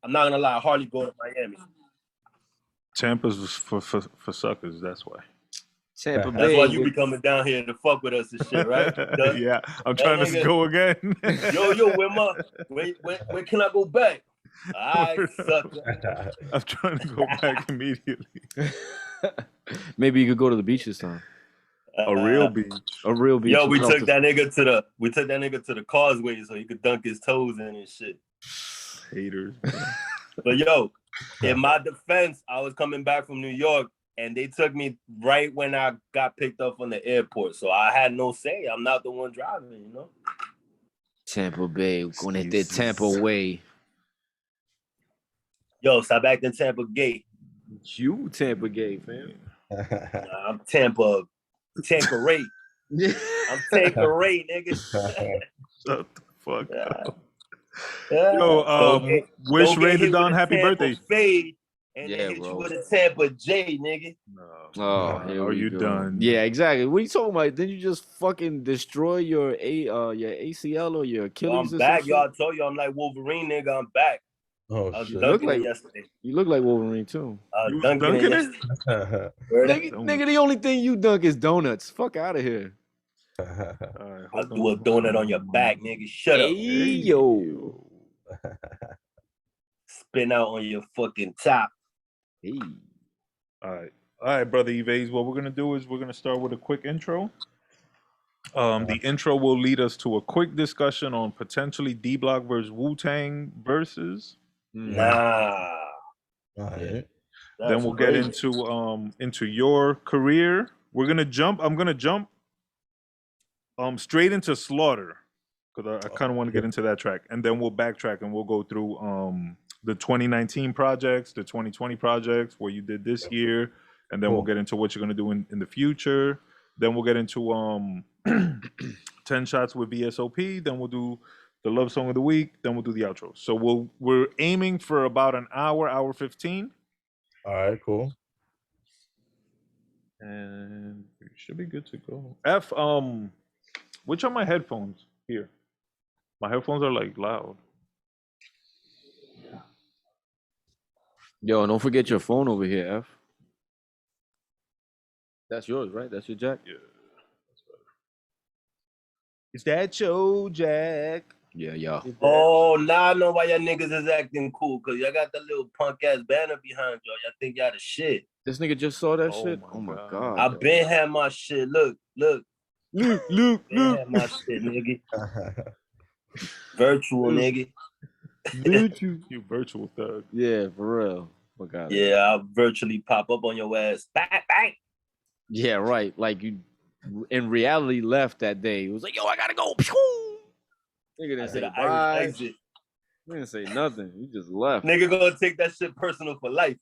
I'm not gonna lie, I hardly go to Miami. Tampa's for suckers. That's why. Tampa That's Bay. why you be coming down here to fuck with us and shit, right? Yeah, I'm trying to go again. yo, where can I go back? I sucker. I'm trying to go back immediately. Maybe you could go to the beach this time. A real beach. A real beach. Yo, we took that nigga to the causeway so he could dunk his toes in and shit. Haters. But yo, in my defense, I was coming back from New York and they took me right when I got picked up from the airport. So I had no say. I'm not the one driving, you know? Tampa Bay. Going at that Tampa way. Yo, stop acting Tampa gay. You Tampa gay, fam. Nah, I'm Tampa Ray. I'm Tanqueray, nigga. Shut the fuck up. Yeah. Yo, wish Ray the Don happy birthday. Fade and then hit you with a Tampa J, nigga. No. Are you done? Yeah, exactly. What are you talking about? Didn't you just fucking destroy your ACL or your Achilles? I'm back, y'all. I told you I'm like Wolverine, nigga. I'm back. Oh, I was shit. dunking it yesterday. You look like Wolverine too. You dunking it? Nigga, the only thing you dunk is donuts. Fuck out of here. I'll do a donut on your back, nigga. Shut up. Hey, yo. Spin out on your fucking top. Hey. All right, brother Evaize. What we're gonna do is we're gonna start with a quick intro. The intro will lead us to a quick discussion on potentially D Block versus Wu-Tang versus. Nah. Right. Then we'll get into your career. I'm gonna jump straight into Slaughter because I kind of want to get into that track, and then we'll backtrack and we'll go through the 2019 projects, the 2020 projects, what you did this year, and then we'll get into what you're gonna do in the future. Then we'll get into 10 shots with VSOP. Then we'll do the love song of the week. Then we'll do the outro. So we're aiming for about an hour 15. All right, cool. And we should be good to go. Which are my headphones here? My headphones are like loud. Yo, don't forget your phone over here, F. That's yours, right? That's your jack? Yeah. Is that your jack? Yeah, yeah. Oh, now I know why y'all niggas is acting cool, because y'all got the little punk ass banner behind y'all. Y'all think y'all the shit. This nigga just saw that shit? Oh my God. I been had my shit. Look. Look. Had my shit, nigga. Virtual, nigga. You virtual thug. Yeah, for real. Yeah, I'll virtually pop up on your ass. Bang, bang. Yeah, right. Like you in reality left that day. It was like, yo, I gotta go. Nigga didn't say bye. Exit. He didn't say nothing. He just left. Nigga gonna take that shit personal for life.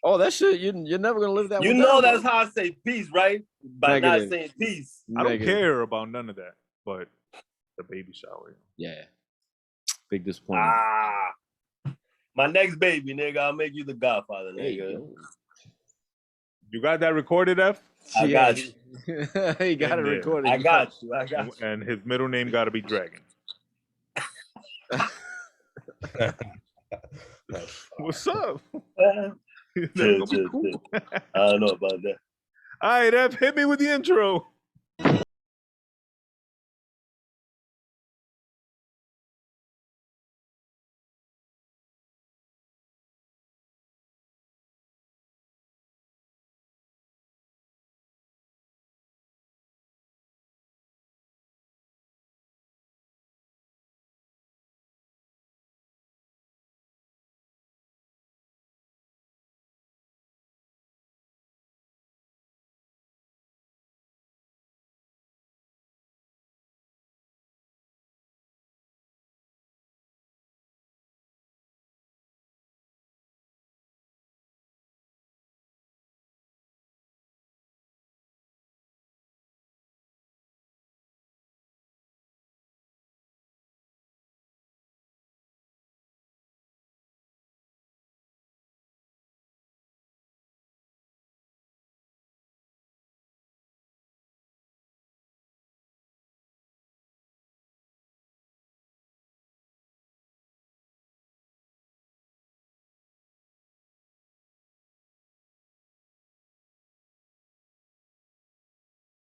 Oh, that shit, you're never gonna live that way. You know that's how I say peace, right? By not saying peace. I don't care about none of that, but the baby shower. Yeah. Big disappointment. My next baby, nigga, I'll make you the godfather, nigga. You got that recorded, F? I got you. He got it recorded. I got you. And his middle name got to be Dragon. What's up? Chill. I don't know about that. All right, F, hit me with the intro.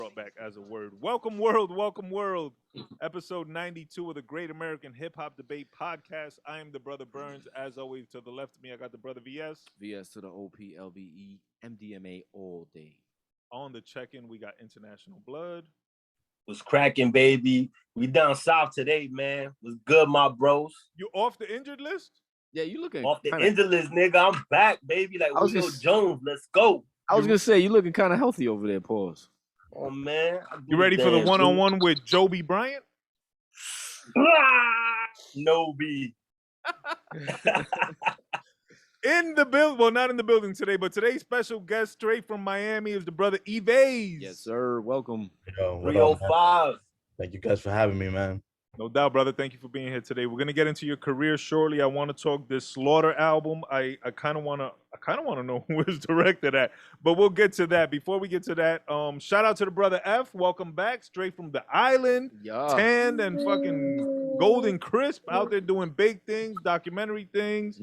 brought back as a word. Welcome world. Episode 92 of the Great American Hip Hop Debate Podcast. I am the brother Burnz. As always, to the left of me, I got the brother VS. VS to the OPLBE, MDMA all day. On the check-in, we got International Blood. Was cracking, baby. We down south today, man. Was good, my bros. You off the injured list? Yeah, you looking off the injured list, nigga. I'm back, baby. Like Julio Jones. Let's go. I was gonna say you looking kind of healthy over there. Pause. Oh man, you ready for the one-on-one with Joby Bryant? No B. In the building, well, not in the building today, but today's special guest straight from Miami is the brother Evaize. Yes, sir. Welcome. Yo, 305. Thank you guys for having me, man. No doubt, brother. Thank you for being here today. We're gonna get into your career shortly. I want to talk this Slaughter album. I kind of want to know who it's directed at, but we'll get to that. Before we get to that, shout out to the brother F. Welcome back, straight from the island, tanned and fucking golden crisp, out there doing big things, documentary things.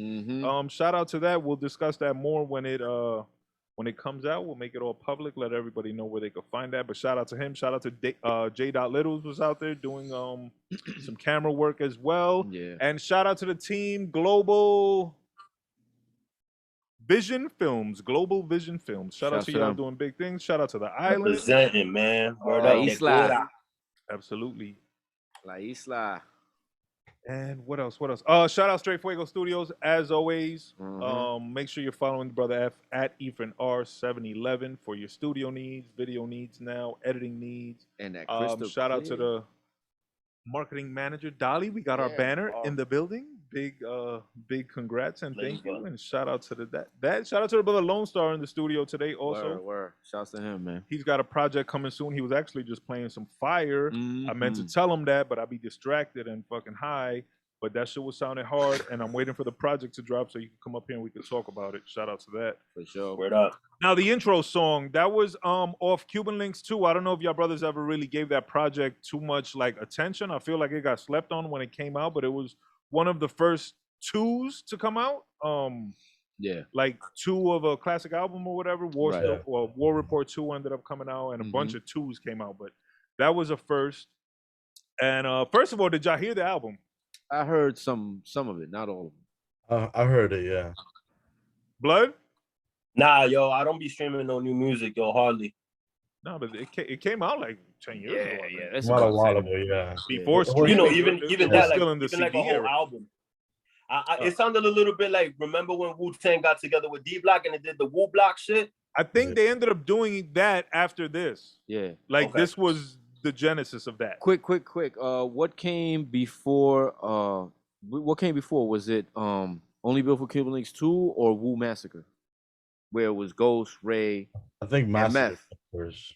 Shout out to that. We'll discuss that more when it comes out. We'll make it all public, let everybody know where they can find that. But shout out to him. Shout out to J. Littles was out there doing some camera work as well. Yeah. And shout out to the team, Global Vision Films. Shout out to y'all doing big things. Shout out to the island. Representing, man. La Isla. Absolutely. La Isla. And what else? Shout out Straight Fuego Studios, as always. Make sure you're following the brother F at EfrenR711 for your studio needs, video needs now, editing needs. And that crystal shout out to the marketing manager, Dolly. We got our banner in the building. Big congrats and thank you. And shout out to shout out to the brother Lone Star in the studio today also. Word. Shouts to him, man. He's got a project coming soon. He was actually just playing some fire. I meant to tell him that, but I'd be distracted and fucking high. But that shit was sounding hard, and I'm waiting for the project to drop so you can come up here and we can talk about it. Shout out to that. For sure. Word up. Now, the intro song, that was off Cuban Links 2. I don't know if y'all brothers ever really gave that project too much attention. I feel like it got slept on when it came out, but it was one of the first twos to come out. Yeah. Like two of a classic album or whatever. War Report 2 ended up coming out, and a bunch of twos came out, but that was a first. And first of all, did y'all hear the album? I heard some of it, not all of it. I heard it, yeah. Blood? Nah, yo, I don't be streaming no new music, yo, hardly. No, but it came out like 10 years ago. Yeah, that's not a while ago, yeah. Before streaming, even that, still in the even like a CD whole era. album. It sounded a little bit like, remember when Wu-Tang got together with D-Block and they did the Wu Block shit? I think they ended up doing that after this. Yeah. This was the genesis of that. Quick. What came before? Was it Only Built for Cuban Links 2 or Wu Massacre? Where it was Ghost, Ray, I think Massacre Meth. first.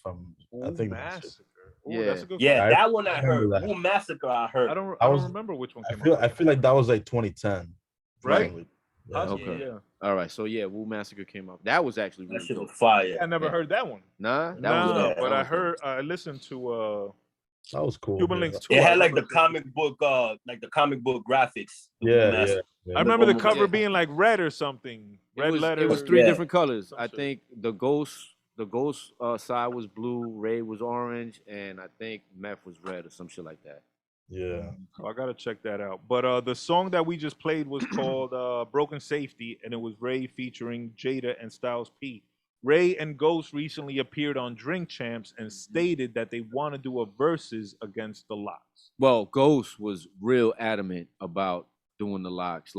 I think Massacre. Ooh, that's a good Yeah, question. that one I heard. That. Wu Massacre I heard. I don't remember which one came out. I feel like that was like 2010. Right? Yeah. Okay. Yeah. All right, so yeah, Wu Massacre came out. That was actually That really shit dope. was fire. I never heard that one. Nah, I listened to That was cool. Cuban Links 2. It had like the comic book graphics. Yeah. I remember the cover being like red or something. Red letters. It was three Yeah. different colors. Some I shit. think the ghost side was blue, Ray was orange, and I think Meth was red or some shit like that. Yeah. I gotta check that out. But the song that we just played was called Broken Safety, and it was Ray featuring Jada and Styles P. Ray and Ghost recently appeared on Drink Champs and stated that they want to do a versus against the Locks. Well, Ghost was real adamant about doing the Locks,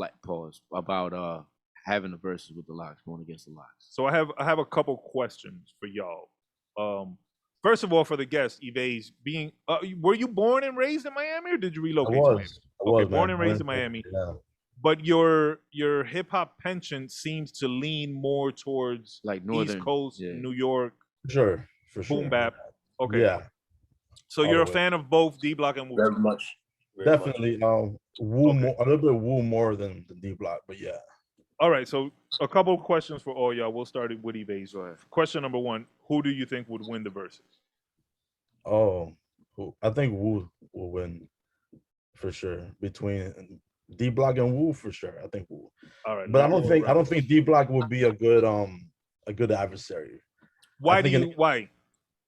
about having the verses with the Locks, going against the Locks. So I have a couple questions for y'all. First of all, for the guest, Evaize, were you born and raised in Miami, or did you relocate to Miami? I was, born man. and raised in Miami. Yeah. But your hip hop penchant seems to lean more towards Like northern, East Coast, New York, For sure. boom bap. Okay. Yeah. So All you're a the way. fan of both D Block and Wu. Very much. Definitely. Wu more, a little bit Wu more than the D Block, but yeah. All right. So a couple of questions for all y'all. We'll start with Evaize. Go ahead. Question number one: who do you think would win the verses? I think Wu will win for sure. Between D Block and Wu, for sure. I think Wu. All right. But I don't think D Block would be a good adversary. Why?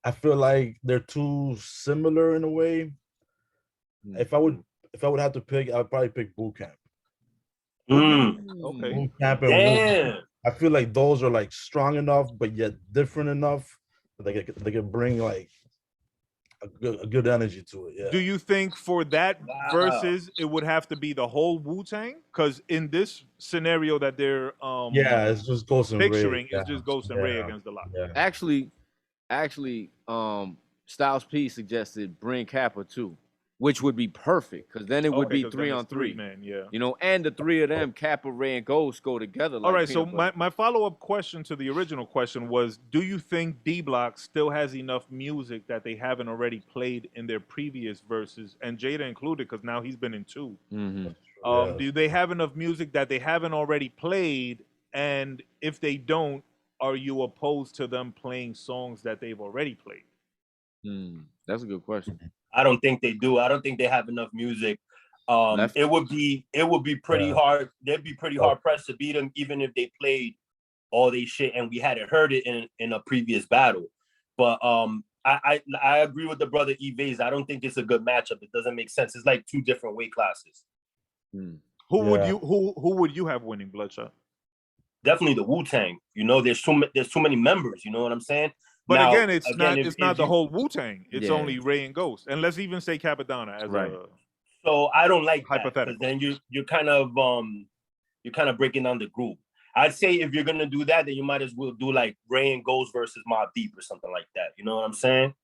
I feel like they're too similar in a way. If I would have to pick, I'd probably pick Boot Camp. Okay. Boot Camp and Wu. Damn. I feel like those are like strong enough, but yet different enough that they can bring like a good energy to it. Yeah. Do you think for that Wow. versus it would have to be the whole Wu-Tang? Because in this scenario that they're It's just Ghost and Ray. picturing, it's just Ghost and Ray against the lot. Yeah. Actually, Styles P suggested bring Kappa too, which would be perfect because then it would be 3 on 3. Man, yeah. You know, and the three of them, Kappa, Ray, and Ghost, go together. Like All right, so peanut butter. my follow-up question to the original question was, do you think D-Block still has enough music that they haven't already played in their previous verses, and Jada included because now he's been in 2? Mm-hmm. Do they have enough music that they haven't already played, and if they don't, are you opposed to them playing songs that they've already played? That's a good question. I don't think they do. I don't think they have enough music. It would be pretty hard. They'd be pretty hard pressed to beat them, even if they played all they shit and we hadn't heard it in a previous battle. But I agree with the brother Evaize. I don't think it's a good matchup. It doesn't make sense. It's like 2 different weight classes. Who would you have winning, Bludshot? Definitely the Wu-Tang. You know, there's too many members. You know what I'm saying? But now, again, it's not the whole Wu-Tang. It's Yeah. only Ray and Ghost, and let's even say Capadonna as Right. So I don't like that hypothetical. because then you're kind of breaking down the group. I'd say if you're gonna do that, then you might as well do like Ray and Ghost versus Mobb Deep or something like that. You know what I'm saying?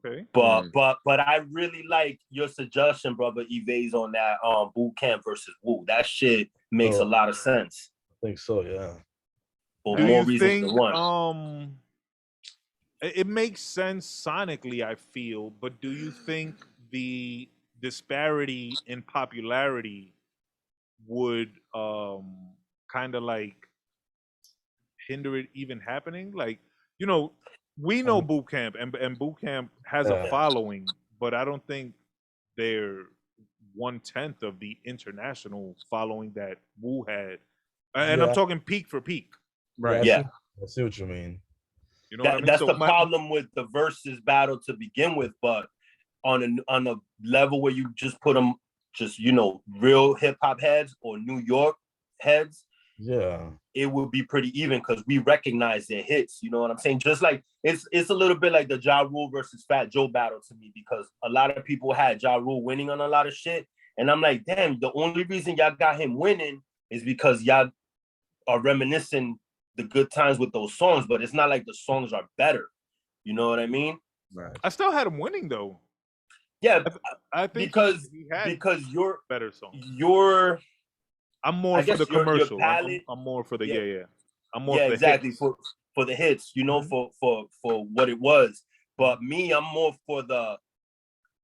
Okay. But I really like your suggestion, brother Evaize, on that Boot Camp versus Wu. That shit makes a lot of sense. I think so, yeah. For Do more you reasons think than one. it makes sense sonically, I feel, but do you think the disparity in popularity would kind of like hinder it even happening? Like, you know, we know Boot Camp and Boot Camp has a following, but I don't think they're 1/10 of the international following that Wu had. And I'm talking peak for peak. Right. Yeah. I see what you mean. You know what I mean? That's So the problem with the versus battle to begin with, but on a level where you just put them just, you know, real hip hop heads or New York heads, it would be pretty even because we recognize their hits. You know what I'm saying? Just like it's a little bit like the Ja Rule versus Fat Joe battle to me, because a lot of people had Ja Rule winning on a lot of shit, and I'm like, damn, the only reason y'all got him winning is because y'all are reminiscing the good times with those songs, but it's not like the songs are better. You know what I mean? Right. I still had him winning though. Yeah, I think because you're better songs. I'm more for the commercial. Palette, I'm more for the I'm more for for the exactly hits. for the hits. You know, for what it was. But me, I'm more for the.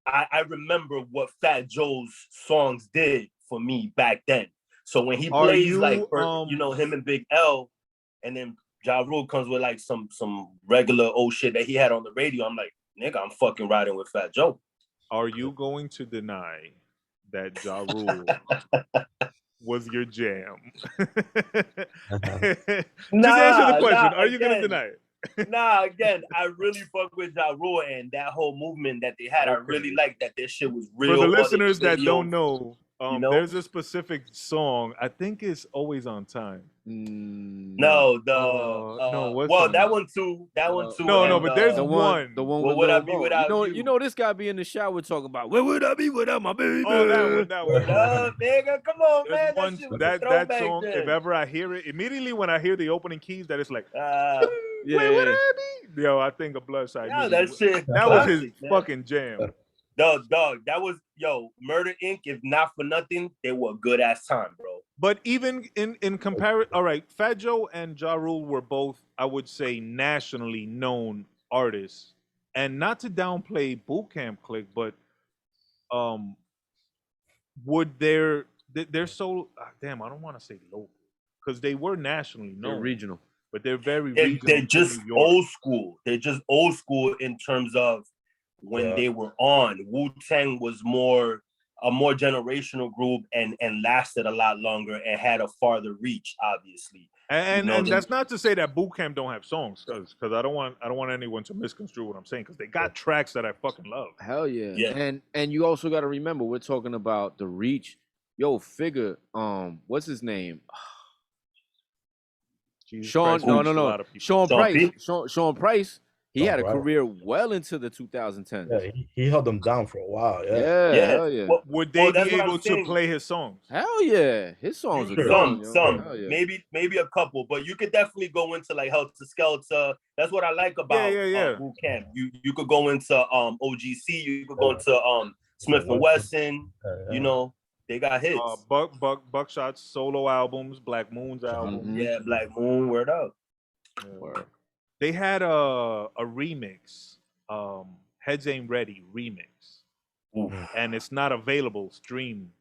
I remember what Fat Joe's songs did for me back then. So when he plays you know, him and Big L, and then Ja Rule comes with like some regular old shit that he had on the radio, I'm like, nigga, I'm fucking riding with Fat Joe. Are you going to deny that Ja Rule was your jam? Just answer the question. Are you going to deny it? Again, I really fuck with Ja Rule and that whole movement that they had. I really like that this shit was real. For the listeners that don't know, there's a specific song. I think it's Always on Time. No, that one too. No, but there's one. The one What would I be without you? You know, this guy be in the shower talking about, where would I be without my baby? Oh, that one. Nigga, come on, there's man. That song, if ever I hear it, immediately when I hear the opening keys, that it's like, where would I be? Yo, I think of Bludshot. Yeah, that shit. That was his fucking jam. Dog, that was, Murder Inc. If not for nothing, they were a good ass time, bro. But even in comparison, all right, Fat Joe and Ja Rule were both, I would say, nationally known artists. And not to downplay Boot Camp Click, but would they're so damn, I don't want to say local because they were nationally known. They're regional. But they're very regional. They're just old school. They're just old school in terms of when they were on. Wu-Tang was more a more generational group and lasted a lot longer and had a farther reach, obviously. And that's not to say that Boot Camp don't have songs, because I don't want anyone to misconstrue what I'm saying, because they got tracks that I fucking love. Hell yeah. And you also got to remember, we're talking about the reach. Yo, Figure, what's his name? Sean, no. Sean Price. Sean Price. He had a career well into the 2010s. Yeah, he held them down for a while. Yeah. Hell yeah. Well, would they be able to play his songs? Hell yeah. His songs are good. Some. Maybe a couple, but you could definitely go into like Helter Skelter. That's what I like about Boot Camp. You could go into OGC, you could go into Smith and Wesson, you know. They got hits. Buckshot's solo albums, Black Moon's album. Mm-hmm. Yeah, Black Moon, word up. Word. They had a remix, Heads Ain't Ready remix. Oof. And it's not available stream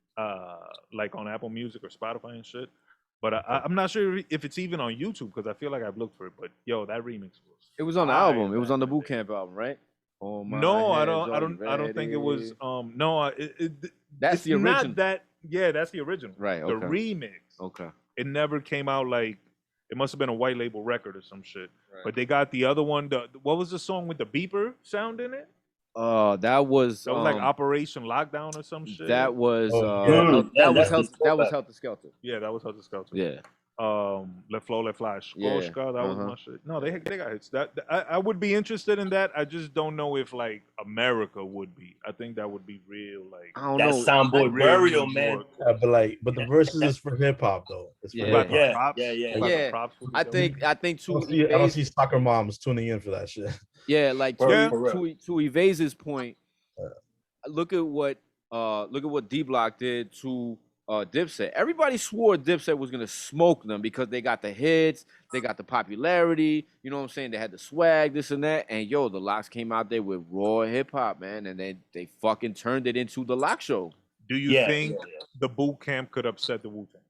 like on Apple Music or Spotify and shit. But I'm not sure if it's even on YouTube, because I feel like I've looked for it. But yo, that remix was. It was on the album. It was on the Boot Camp album, right? No, I don't think it was. That's the original. That's the original. Right. Okay. The remix. Okay. It never came out like. It must have been a white label record or some shit. Right. But they got the other one. What was the song with the beeper sound in it? That was like Operation Lockdown or some shit. That was Helter Skelter. Yeah, that was Helter Skelter. Yeah. Let Flow, Let Fly. That was my shit. No, they got hits. I would be interested in that. I just don't know if like America would be. I think that would be real like. I don't know. Soundboy Burial, man. Yeah, but the verses is for hip hop though. It's for hip hop. Yeah. I think too. I don't see soccer moms tuning in for that shit. Yeah, like to Evaize's point. Look at what D Block did to Dipset. Everybody swore Dipset was gonna smoke them because they got the hits, they got the popularity, you know what I'm saying? They had the swag, this and that. And yo, the Locks came out there with raw hip hop, man, and they fucking turned it into the Lock Show. Do you think the Boot Camp could upset the Wu-Tang?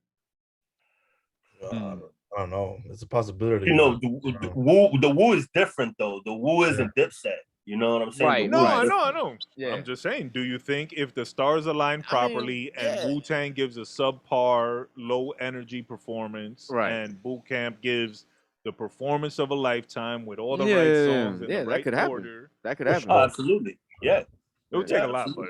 I don't know. It's a possibility. You know, the Wu is different though. The Wu isn't Dipset. You know what I'm saying? Right. No, I know. Yeah. I'm just saying, do you think if the stars align properly and Wu-Tang gives a subpar, low energy performance, and Boot Camp gives the performance of a lifetime with all the right songs in the right order? That could happen. Absolutely. Yeah. It would take a lot, but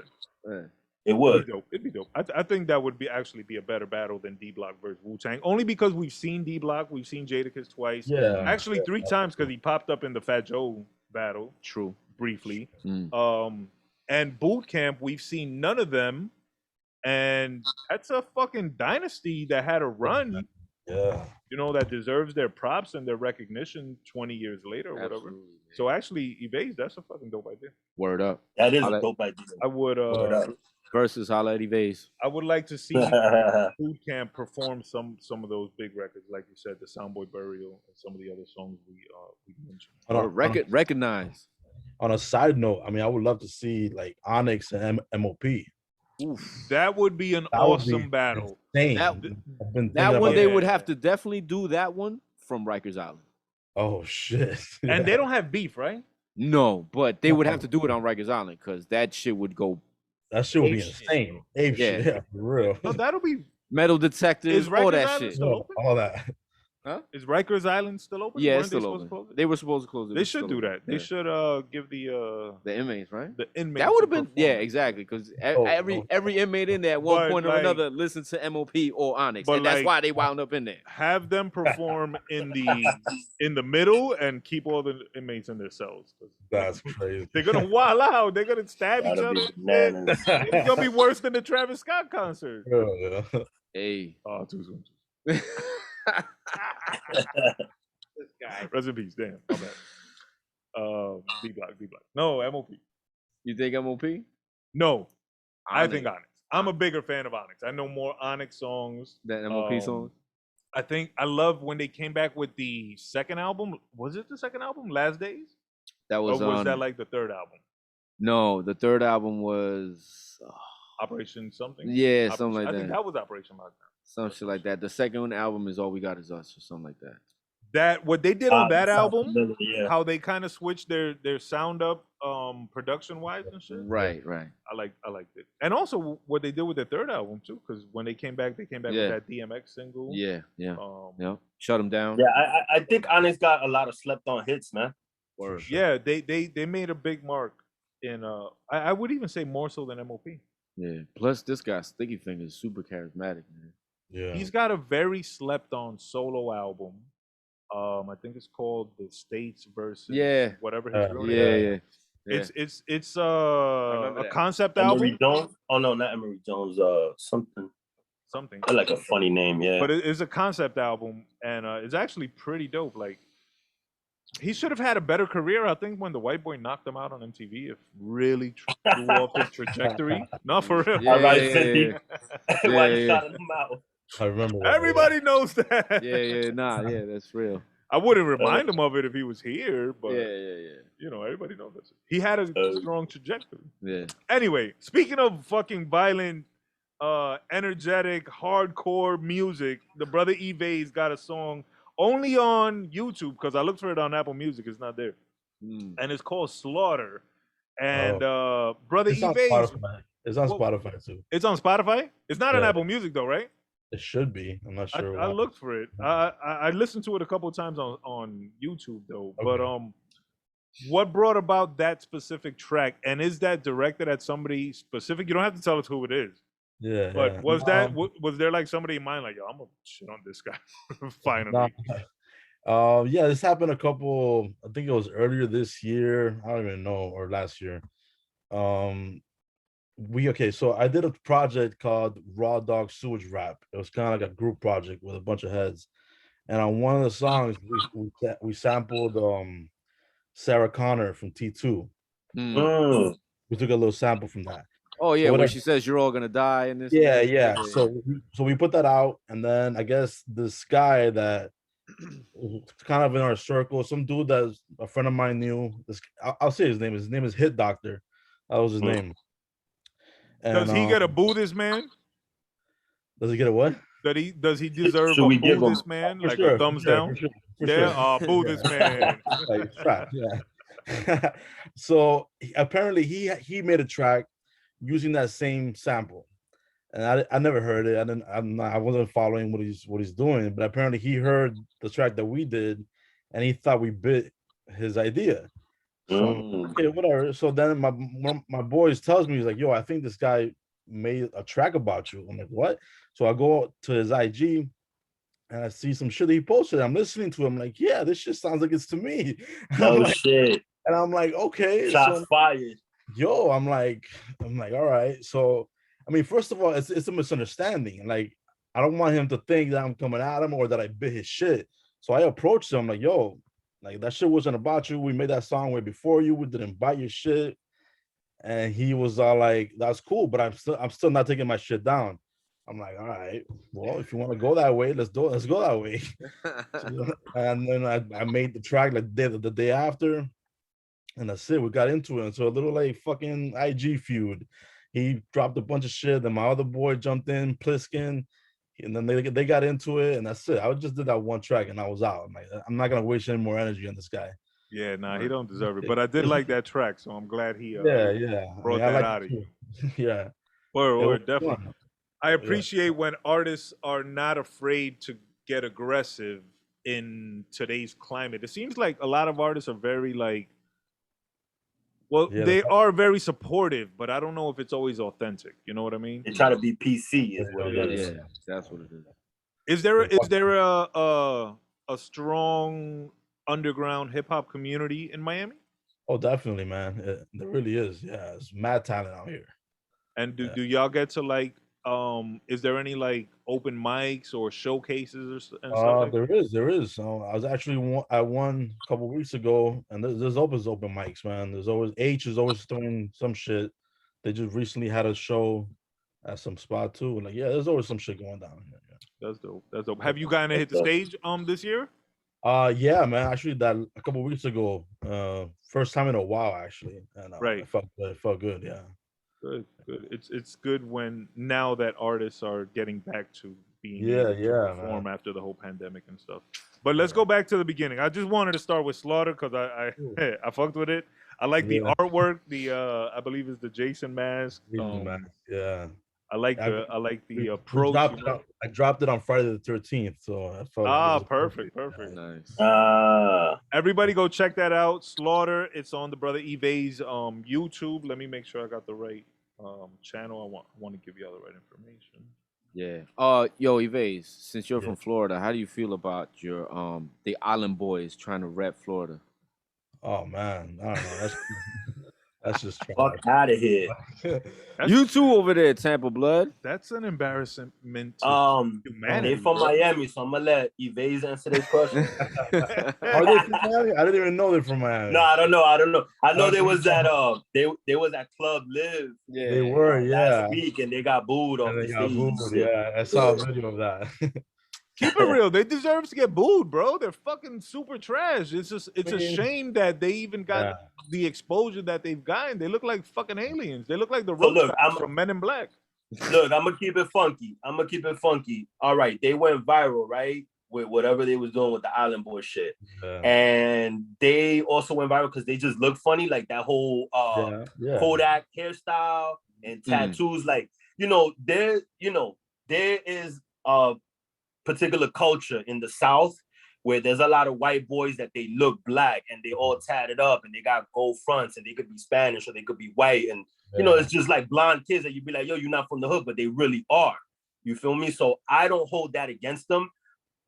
it would. It'd be dope. I think that would actually be a better battle than D Block versus Wu-Tang. Only because we've seen D Block, we've seen Jadakiss twice. Yeah. Actually 3 times, because he popped up in the Fat Joe battle. True. Briefly. And Boot Camp, we've seen none of them. And that's a fucking dynasty that had a run. Yeah. You know, that deserves their props and their recognition 20 years later or whatever. Absolutely. So actually, Evaize, that's a fucking dope idea. Word up. That is a dope idea. I would versus holla at Evaize. I would like to see Boot Camp perform some of those big records, like you said, the Soundboy Burial and some of the other songs we mentioned. Recognize. On a side note, I mean, I would love to see like Onyx and MOP. Oof. That would be an awesome battle. That one they would have to definitely do that one from Rikers Island. Oh shit! And they don't have beef, right? No, but they would have to do it on Rikers Island because that shit would go. That shit would be insane. Shit, yeah, for real. No, that'll be Metal Detectives, all that shit. All that. Huh? Is Rikers Island still open? Yeah, it's still open. They were supposed to close it. They should do that. They should give the inmates, right? The inmates. That would have been exactly, because every inmate in there at one point or another listened to MOP or Onyx, and that's why they wound up in there. Have them perform in the middle and keep all the inmates in their cells. That's crazy. They're gonna wild out. They're gonna stab each other. It's gonna be worse than the Travis Scott concert. Yeah. Hey. Oh, too soon. This guy. Rest in peace. Damn. My bad. D Block. No, MOP. You think MOP? No. Onyx. I think Onyx. I'm a bigger fan of Onyx. I know more Onyx songs than MOP songs. I love when they came back with the second album. Was it the second album, Last Days? That was. Or was that like the third album? No, the third album was Operation something. Yeah, something like that. I think that was Operation Lockdown. Some shit like that. The second album is All We Got Is Us or something like that. That what they did on that sounds album, familiar, yeah. how they kind of switched their sound up production wise and shit. Right. I liked it. And also what they did with their third album too, because when they came back with that DMX single. Yeah. Shut them down. Yeah, I think Onyx got a lot of slept on hits, man. Sure. Yeah, they made a big mark in I would even say more so than MOP. Yeah. Plus this guy Sticky Fingers is super charismatic, man. Yeah. He's got a very slept on solo album. I think it's called The States versus whatever his real name. Yeah. It's a concept Emery album. Jones? Oh no, not Emery Jones. Something. I like a funny name, yeah. But it's a concept album, and it's actually pretty dope. Like, he should have had a better career, I think, when the white boy knocked him out on MTV. If really threw off his trajectory, not for real. All right, 50. Why you shouting him out? I remember. Everybody knows that. Yeah, that's real. I wouldn't remind him of it if he was here, but yeah. You know, everybody knows that. He had a strong trajectory. Yeah. Anyway, speaking of fucking violent, energetic, hardcore music, the brother Evaize got a song only on YouTube because I looked for it on Apple Music. It's not there, and it's called Slaughter. And brother Evaize, it's on Spotify too. It's on Spotify. It's not on Apple Music though, right? It should be. I'm not sure. I looked for it. I listened to it a couple of times on YouTube though. Okay. But what brought about that specific track? And is that directed at somebody specific? You don't have to tell us who it is. Yeah. But was there like somebody in mind like, yo, I'm gonna shit on this guy finally? Yeah, this happened a couple. I think it was earlier this year. I don't even know, or last year. So I did a project called Raw Dog Sewage Rap. It was kind of like a group project with a bunch of heads, and on one of the songs we sampled Sarah Connor from T2. We took a little sample from that. Oh yeah, when she says you're all gonna die in this. Yeah. So we put that out, and then I guess this guy that was kind of in our circle, some dude that a friend of mine knew. I'll say his name. His name is Hit Doctor. That was his name. And, does he get a Buddhist man? Does he get a what? Does he deserve a Buddhist man? Like a thumbs down? Buddhist man. Yeah. So apparently he made a track using that same sample, and I never heard it. I wasn't following what he's doing, but apparently he heard the track that we did, and he thought we bit his idea. So okay, whatever. So then my boys tells me, he's like, yo, I think this guy made a track about you. I'm like, what? So I go to his IG and I see some shit that he posted. I'm listening to him, like, yeah, this shit sounds like it's to me. Oh shit. And I'm like, okay. Shots fired. Yo, I'm like, all right. So I mean, first of all, it's a misunderstanding. Like, I don't want him to think that I'm coming at him or that I bit his shit. So I approached him like, yo, like that shit wasn't about you. We made that song way before you. We didn't bite your shit. And he was all like, that's cool, but I'm still not taking my shit down. I'm like, all right, well, if you want to go that way, let's go that way. And then I made the track like the day after, and that's it. We got into it. And so a little like fucking IG feud. He dropped a bunch of shit, then my other boy jumped in, Pliskin, and then they got into it, and that's it. I just did that one track and I was out. I'm like, I'm not gonna waste any more energy on this guy. Yeah, nah, he don't deserve it. But I did like that track, so I'm glad he brought that out of you. Yeah. Or definitely. Fun. I appreciate when artists are not afraid to get aggressive in today's climate. It seems like a lot of artists are very like, they are very supportive, but I don't know if it's always authentic. You know what I mean? They try to be PC, is what it is. Yeah, that's what it is. Is there a strong underground hip hop community in Miami? Oh, definitely, man. There really is. Yeah, it's mad talent out here. And do y'all get to like? Is there any like open mics or showcases and stuff? Like there is. I was actually at one a couple weeks ago, and there's always open mics, man. There's always is always throwing some shit. They just recently had a show at some spot too, and like there's always some shit going down here. Yeah. That's dope. That's dope. Have you gotten to hit the stage this year? Yeah, man. Actually, that a couple weeks ago, first time in a while, actually, and right. It felt good. Yeah. Good. It's good when now that artists are getting back to being able to perform after the whole pandemic and stuff. But let's go back to the beginning. I just wanted to start with Slaughter because I fucked with it. I like the artwork. The I believe it's the Jason mask. I like the approach. I dropped it on Friday the 13th, so I felt perfect. Nice. Everybody go check that out. Slaughter. It's on the brother Evaize YouTube. Let me make sure I got the right channel. I want to give you all the right information. Yeah. Yo, Evaize, since you're from Florida, how do you feel about your the Island Boys trying to rep Florida? Oh man, I don't know. That's just fuck out of here. You too over there, Tampa Blood. That's an embarrassment to humanity. They're from Miami, so I'm gonna let Evaize answer this question. Are they from Miami? I didn't even know they're from Miami. No, I don't know. I know they was at they was at Club Live. Yeah, they were last week, and they got booed off the stage. Yeah, I saw a video of that. Keep it real. They deserve to get booed, bro. They're fucking super trash. It's a shame that they even got the exposure that they've gotten. They look like fucking aliens. They look like the from Men in Black. Look, I'm gonna keep it funky. All right, they went viral, right? With whatever they was doing with the Island Boy shit. And they also went viral because they just look funny, like that whole Kodak hairstyle and tattoos. Like, there is particular culture in the South where there's a lot of white boys that they look black and they all tatted up and they got gold fronts and they could be Spanish or they could be white. And, it's just like blonde kids that you'd be like, yo, you're not from the hood, but they really are. You feel me? So I don't hold that against them.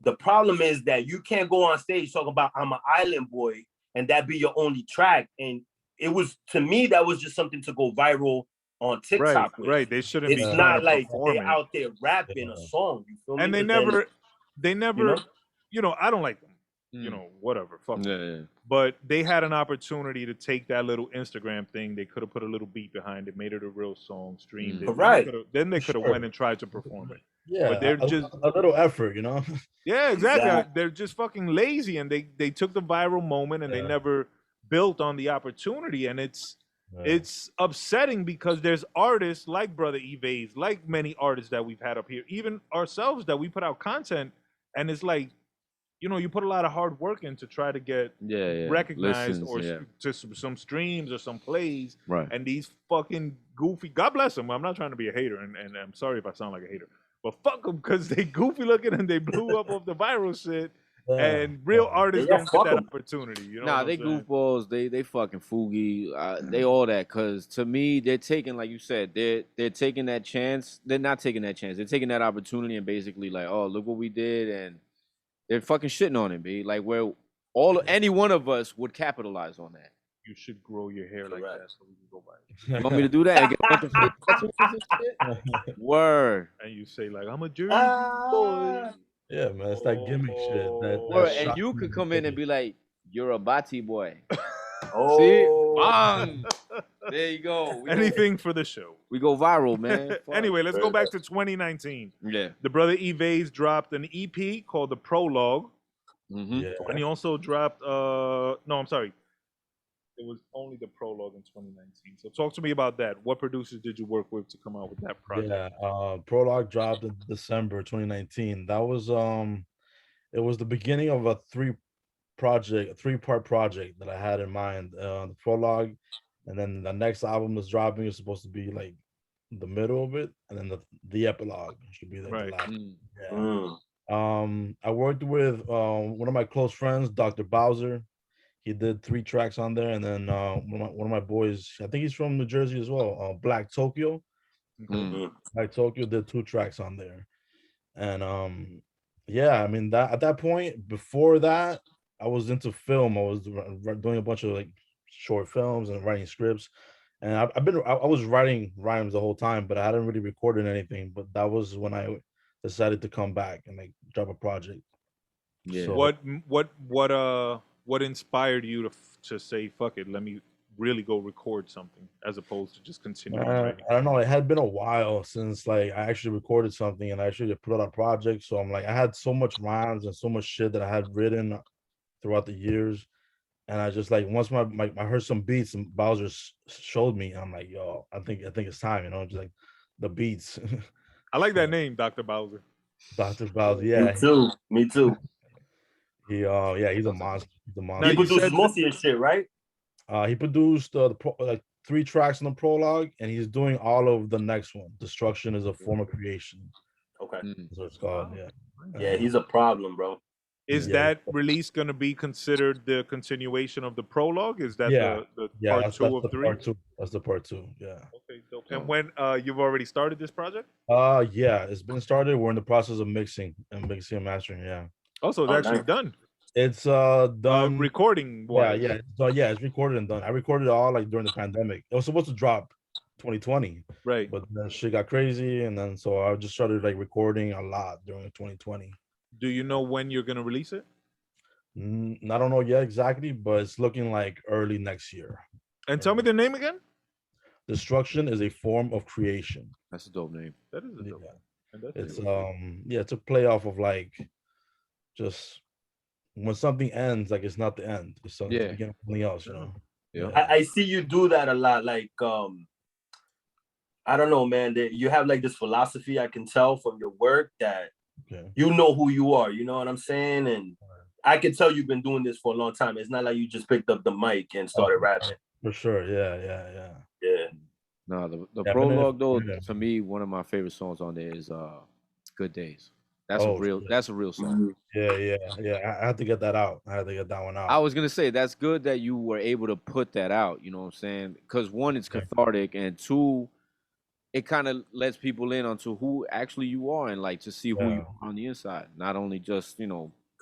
The problem is that you can't go on stage talking about I'm an island boy and that be your only track. And it was, to me, that was just something to go viral on TikTok. Right. They shouldn't be. It's not like they out there rapping a song. You feel me? And they never, I don't like them. Whatever. Fuck them. But they had an opportunity to take that little Instagram thing. They could have put a little beat behind it, made it a real song, streamed it. Right. Then they could have went and tried to perform it. Yeah, but they're just a little effort, Yeah, exactly. They're just fucking lazy, and they took the viral moment and they never built on the opportunity, and it's upsetting because there's artists like Brother Evaize, like many artists that we've had up here, even ourselves, that we put out content, and it's like, you put a lot of hard work in to try to get recognized to some streams or some plays, right? And these fucking goofy, God bless them. I'm not trying to be a hater, and I'm sorry if I sound like a hater, but fuck them because they goofy looking and they blew up off the viral shit. And real artists don't get that opportunity. They goofballs. They fucking foogie. They all that. Because to me, they're taking, like you said, they're taking that chance. They're not taking that chance. They're taking that opportunity and basically like, oh, look what we did, and they're fucking shitting on it, B. Like where any one of us would capitalize on that. You should grow your hair like that so we can go by. You want me to do that? And get a bunch of fake tattoos and shit? Word. And you say like, I'm a Jersey boy. Yeah, man, it's that gimmick shit. And you could come in and be like, you're a Bati boy. See? Bang! There you go. Anything for the show. We go viral, man. Anyway, let's go back to 2019. Yeah. The brother Evaize dropped an EP called The Prologue. Mm-hmm. Yeah. And he also dropped, no, I'm sorry. It was only The Prologue in 2019. So talk to me about that. What producers did you work with to come out with that project? Yeah, Prologue dropped in December 2019. That was it was the beginning of a three-part project that I had in mind. The Prologue, and then the next album that's dropping is supposed to be like the middle of it, and then the epilogue should be like the last. I worked with one of my close friends, Dr. Bowser. He did 3 tracks on there, and then one of my boys, I think he's from New Jersey as well, Black Tokyo. Black Tokyo did 2 tracks on there, and I mean that at that point, before that, I was into film. I was doing a bunch of like short films and writing scripts, and I was writing rhymes the whole time, but I hadn't really recorded anything. But that was when I decided to come back and like drop a project. Yeah. So, what inspired you to say fuck it, let me really go record something as opposed to just continue writing? I don't know, it had been a while since like I actually recorded something and I actually put out a project. So I'm like, I had so much rhymes and so much shit that I had written throughout the years, and I just like, once I heard some beats and Bowser showed me, and I'm like, yo, I think it's time, just like the beats. I like that name, Dr. Bowser. Dr. Bowser, yeah. Me too. He's a monster. He's a monster. He produces most of your shit, right? He produced like 3 tracks in the prologue, and he's doing all of the next one. Destruction is a form of creation. Okay. That's what it's called. Yeah. Yeah, he's a problem, bro. Is that release going to be considered the continuation of the prologue? Is that the part 2 of 3? Part 2. That's the part 2. Yeah. Okay, dope. And when you've already started this project? Yeah, it's been started. We're in the process of mixing and mastering. Yeah. Also, it's actually done. It's done recording. Yeah. It's recorded and done. I recorded it all like during the pandemic. It was supposed to drop 2020, right? But then shit got crazy, and then so I just started like recording a lot during 2020. Do you know when you're gonna release it? I don't know yet exactly, but it's looking like early next year. And tell me the name again. Destruction is a form of creation. That's a dope name. That is a dope name. It's it's a play off of like just when something ends, like it's not the end. It's something something else, you know. Yeah. I see you do that a lot. Like I don't know, man. You have like this philosophy. I can tell from your work that you know who you are. You know what I'm saying? And I can tell you've been doing this for a long time. It's not like you just picked up the mic and started rapping. For sure. Yeah. No, the prologue though, to me, one of my favorite songs on there is "Good Days." That's a real song. Yeah. I had to get that out. I had to get that one out. I was gonna say that's good that you were able to put that out. You know what I'm saying? Because one, it's cathartic, and two, it kind of lets people in onto who actually you are and like to see who you are on the inside, not only just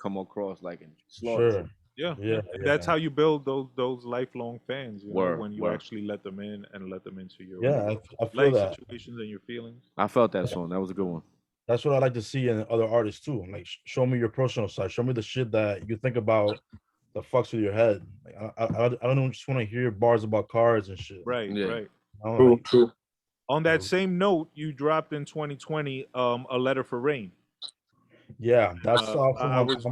come across like in slaughter. Sure. Yeah. That's how you build those lifelong fans. You know, when you actually let them in and let them into your I feel life situations and your feelings. I felt that song. That was a good one. That's what I like to see in other artists too. Like, show me your personal side. Show me the shit that you think about that fucks with your head. Like, I don't just want to hear bars about cars and shit. Right. True. On that same note, you dropped in 2020 A Letter for Rain. Yeah, that's I was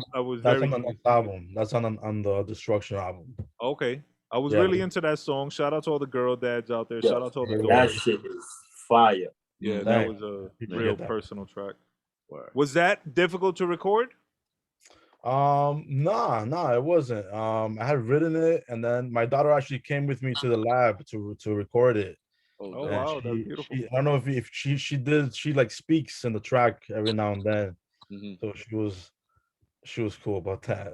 that's very on the next album. That's on the Destruction album. Okay. I was really into that song. Shout out to all the girl dads out there. Shout out to all the that shit is fire. Yeah, that was a real personal track. Was that difficult to record? Nah, it wasn't. I had written it, and then my daughter actually came with me to the lab to record it. Oh wow, that's beautiful. I don't know if she like speaks in the track every now and then. So she was cool about that.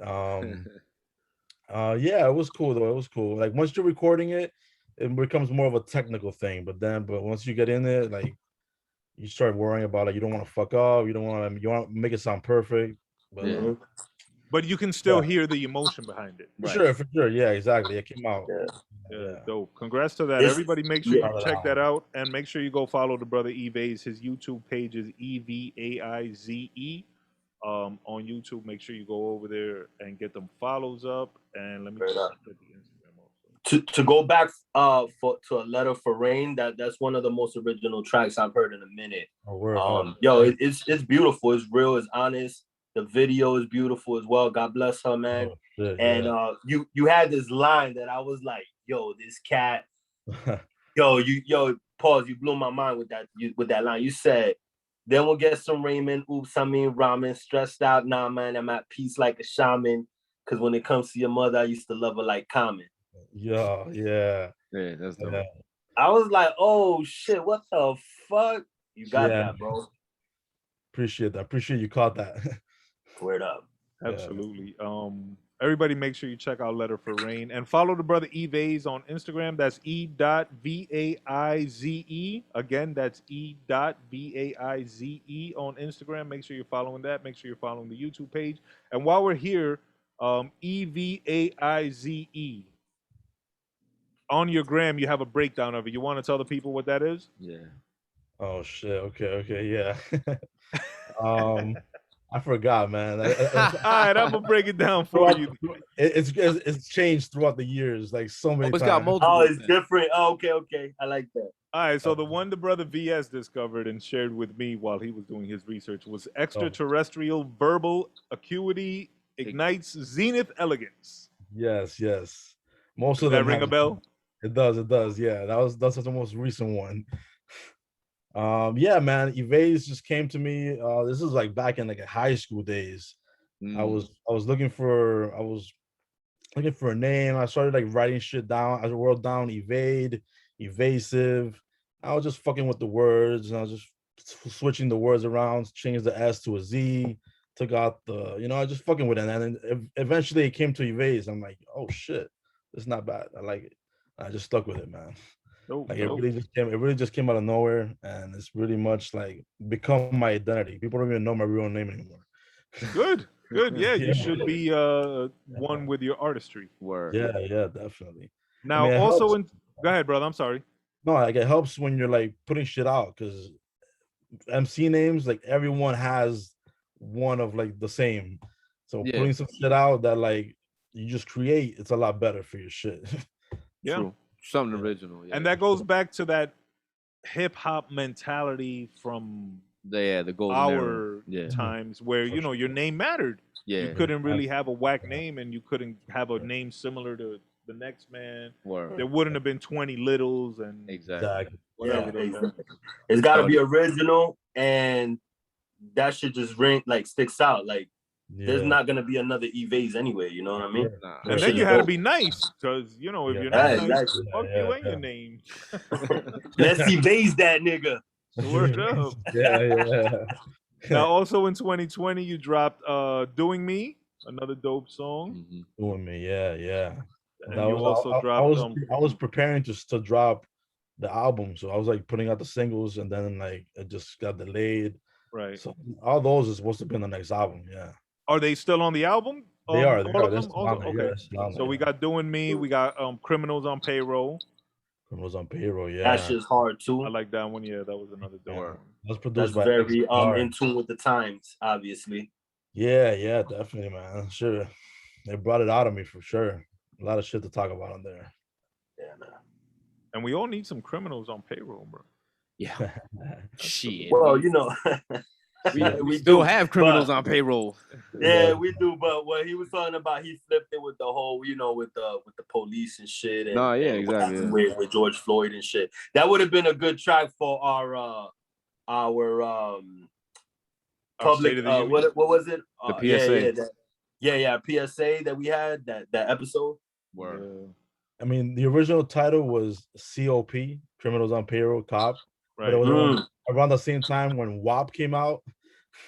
Yeah, it was cool though. It was cool. Like once you're recording it, it becomes more of a technical thing. But once you get in it, like you start worrying about it. You don't want to fuck up. You want to make it sound perfect. But you can still hear the emotion behind it. For sure. Yeah, exactly. It came out. Yeah, dope. Congrats to that. Everybody make sure you check that out. And make sure you go follow the brother Evaize. His YouTube page is Evaize. On YouTube, make sure you go over there and get them follows up. And let me get the Instagram also. To go back to A Letter for Rain, that's one of the most original tracks I've heard in a minute. It's beautiful. It's real. It's honest. The video is beautiful as well. God bless her, man. You had this line that I was like, yo, this cat, pause. You blew my mind with that line. You said, then we'll get some Raymond. Oops, I mean ramen. Stressed out. Nah, man, I'm at peace like a shaman. Because when it comes to your mother, I used to love her like Common. Yeah, that's dope. I was like, oh shit, what the fuck? You got that, bro. Appreciate that. Appreciate you caught that. Word up. Absolutely. Everybody make sure you check out Letter for Rain and follow the brother Evaize on Instagram. That's E.Vaize. Again, that's E.Vaize on Instagram. Make sure you're following that. Make sure you're following the YouTube page. And while we're here, Evaize. On your gram, you have a breakdown of it. You want to tell the people what that is? Yeah. Oh shit. Okay. Yeah. I forgot, man. All right, I'm gonna break it down for you. It's changed throughout the years, like so many times. Got multiple. Oh, it's different. Oh, okay. I like that. All right, so the one the brother VS discovered and shared with me while he was doing his research was extraterrestrial verbal acuity ignites zenith elegance. Yes. Most Does of that them ring a bell? It does. Yeah, that's the most recent one. Yeah, man. Evaize just came to me. This is like back in like high school days. I was looking for a name. I started like writing shit down. I wrote down evade, evasive. I was just fucking with the words, and I was just switching the words around, changed the S to a Z, took out the, I just fucking with it. And then eventually it came to evase. I'm like, oh shit, it's not bad. I like it. I just stuck with it, man. Like it really just came out of nowhere, and it's really much like become my identity. People don't even know my real name anymore. Good. Yeah, you should be one with your artistry. Word. Yeah, definitely. Now, also go ahead, brother. I'm sorry. No, like it helps when you're like putting shit out, because MC names, like everyone has one of like the same. So putting some shit out that like you just create, it's a lot better for your shit. Yeah. True. Something original. Yeah. And that goes back to that hip hop mentality from the golden our era. times where your name mattered. Yeah. You couldn't really have a whack name, and you couldn't have a name similar to the next man. Word. There wouldn't have been 20 littles and exactly. Whatever. Exactly. It's got to be original, and that should just sticks out. Like there's not gonna be another Evaize anyway. You know what I mean? Nah. And then you had to be nice, because if you're not nice, fuck you and your name. Let's Evaize that nigga. Word up. Yeah. Now, also in 2020, you dropped "Doing Me," another dope song. Doing Me, yeah. And you also dropped. I was preparing to drop the album, so I was like putting out the singles, and then like it just got delayed. Right. So all those are supposed to be on the next album. Yeah. Are they still on the album? They are. All of them. Okay. So we got "Doing Me." We got "Criminals on Payroll." Criminals on Payroll. Yeah. That shit's hard too. I like that one. Yeah, that was another dope one. That's produced by very in tune with the times, obviously. Yeah, definitely, man. Sure. They brought it out of me for sure. A lot of shit to talk about on there. Yeah, man. And we all need some criminals on payroll, bro. Yeah. Shit. Well, we still have criminals on payroll. Yeah, we do. But what he was talking about, he flipped it with the whole, with the police and shit. And, exactly. With George Floyd and shit. That would have been a good track for our public. What was it? The PSA. PSA that we had that episode. Word. I mean, the original title was COP, Criminals on Payroll, Cop. Right. But it was around the same time when WAP came out.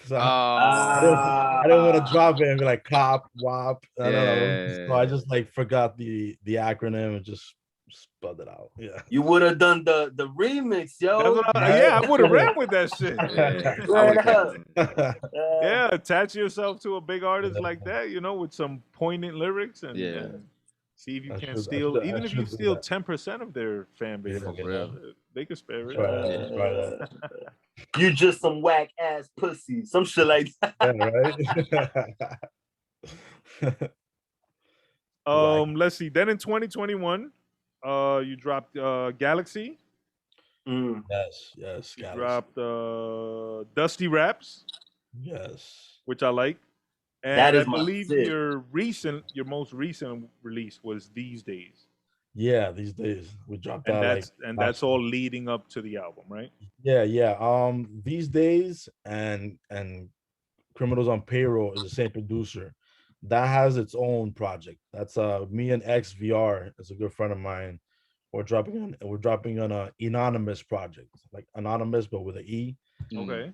So I didn't want to drop it and be like Cop, WAP. I don't know. So I just like forgot the acronym and just spelled it out. Yeah. You would have done the remix, yo. I would have ran with that shit. Yeah, attach yourself to a big artist like that, with some poignant lyrics and see if you can steal, even if you steal 10% of their fan base, they could spare it. You just some whack ass pussy, some shit like that. Right? Let's see. Then in 2021, you dropped Galaxy. Yes. You dropped Dusty Raps. Yes. Which I like. And I believe your most recent release was These Days. Yeah, These Days. We dropped that. That's all leading up to the album, right? Yeah. These Days and Criminals on Payroll is the same producer. That has its own project. That's me and XVR. It's a good friend of mine. We're dropping on an anonymous project, like anonymous but with an E. Okay.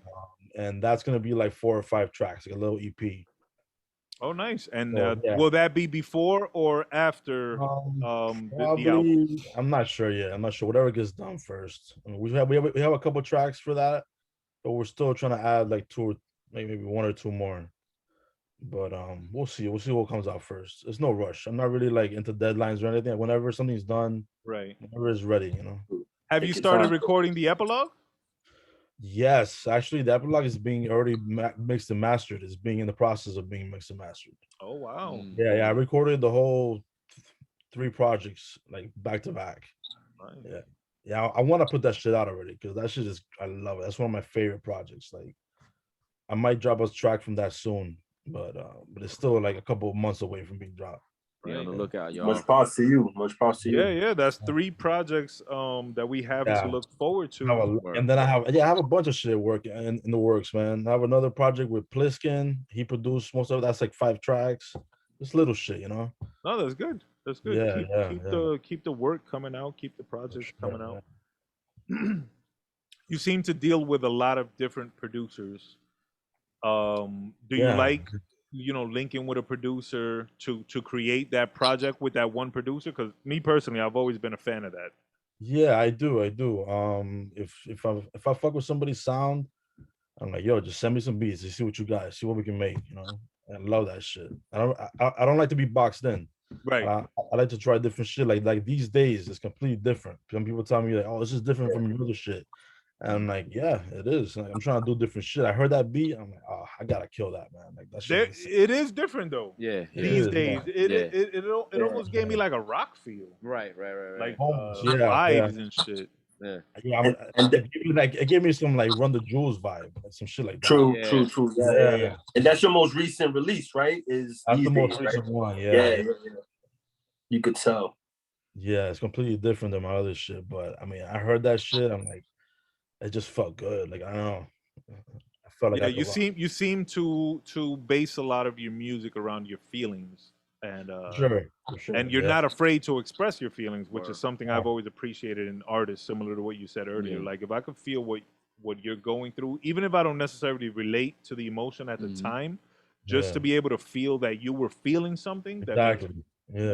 And that's gonna be like 4 or 5 tracks, like a little EP. Oh, nice. And will that be before or after the album? I'm not sure yet. I'm not sure. Whatever gets done first. I mean, we have a couple tracks for that, but we're still trying to add like 2 or maybe 1 or 2 more. But we'll see. We'll see what comes out first. There's no rush. I'm not really like into deadlines or anything. Whenever something's done, right? Whenever it's ready, Have you started recording the epilogue? Yes, actually, the epilogue is being already mixed and mastered. It's being in the process of being mixed and mastered. Oh wow! Yeah. I recorded the whole 3 projects like back to back. Nice. Yeah. I want to put that shit out already because that shit I love it. That's one of my favorite projects. Like, I might drop a track from that soon, but it's still like a couple of months away from being dropped. Be on the lookout, y'all. Much props to you. Much props to you. Yeah. That's 3 projects that we have to look forward to. And then I have a bunch of shit working in the works, man. I have another project with Pliskin. He produced most of it. That's like 5 tracks. Just little shit, you know. No, that's good. That's good. Keep the work coming out. Keep the projects coming out. You seem to deal with a lot of different producers. Do you like, linking with a producer to create that project with that one producer? Because me personally, I've always been a fan of that. Yeah, I do. If I fuck with somebody's sound, I'm like, yo, just send me some beats and see what you got, see what we can make. You know, I love that shit. I don't like to be boxed in. Right. I like to try different shit. Like these days, it's completely different. Some people tell me like, oh, this is different from your other shit. And I'm like, yeah, it is. Like, I'm trying to do different shit. I heard that beat. I'm like, oh, I gotta kill that, man. Like that shit. It is different though. Yeah. These days, it almost gave me like a rock feel. Right. Like vibes and shit. Yeah. It gave me some like Run the Jewels vibe, like some shit like that. True. Yeah. And that's your most recent release, right? That's the most recent one. Yeah. You could tell. Yeah, it's completely different than my other shit. But I mean, I heard that shit. I'm like, it just felt good. Like, I don't know. I felt like you seem to base a lot of your music around your feelings. And sure. And you're not afraid to express your feelings, which is something I've always appreciated in artists, similar to what you said earlier. Like if I could feel what you're going through, even if I don't necessarily relate to the emotion at the time, just to be able to feel that you were feeling something that makes you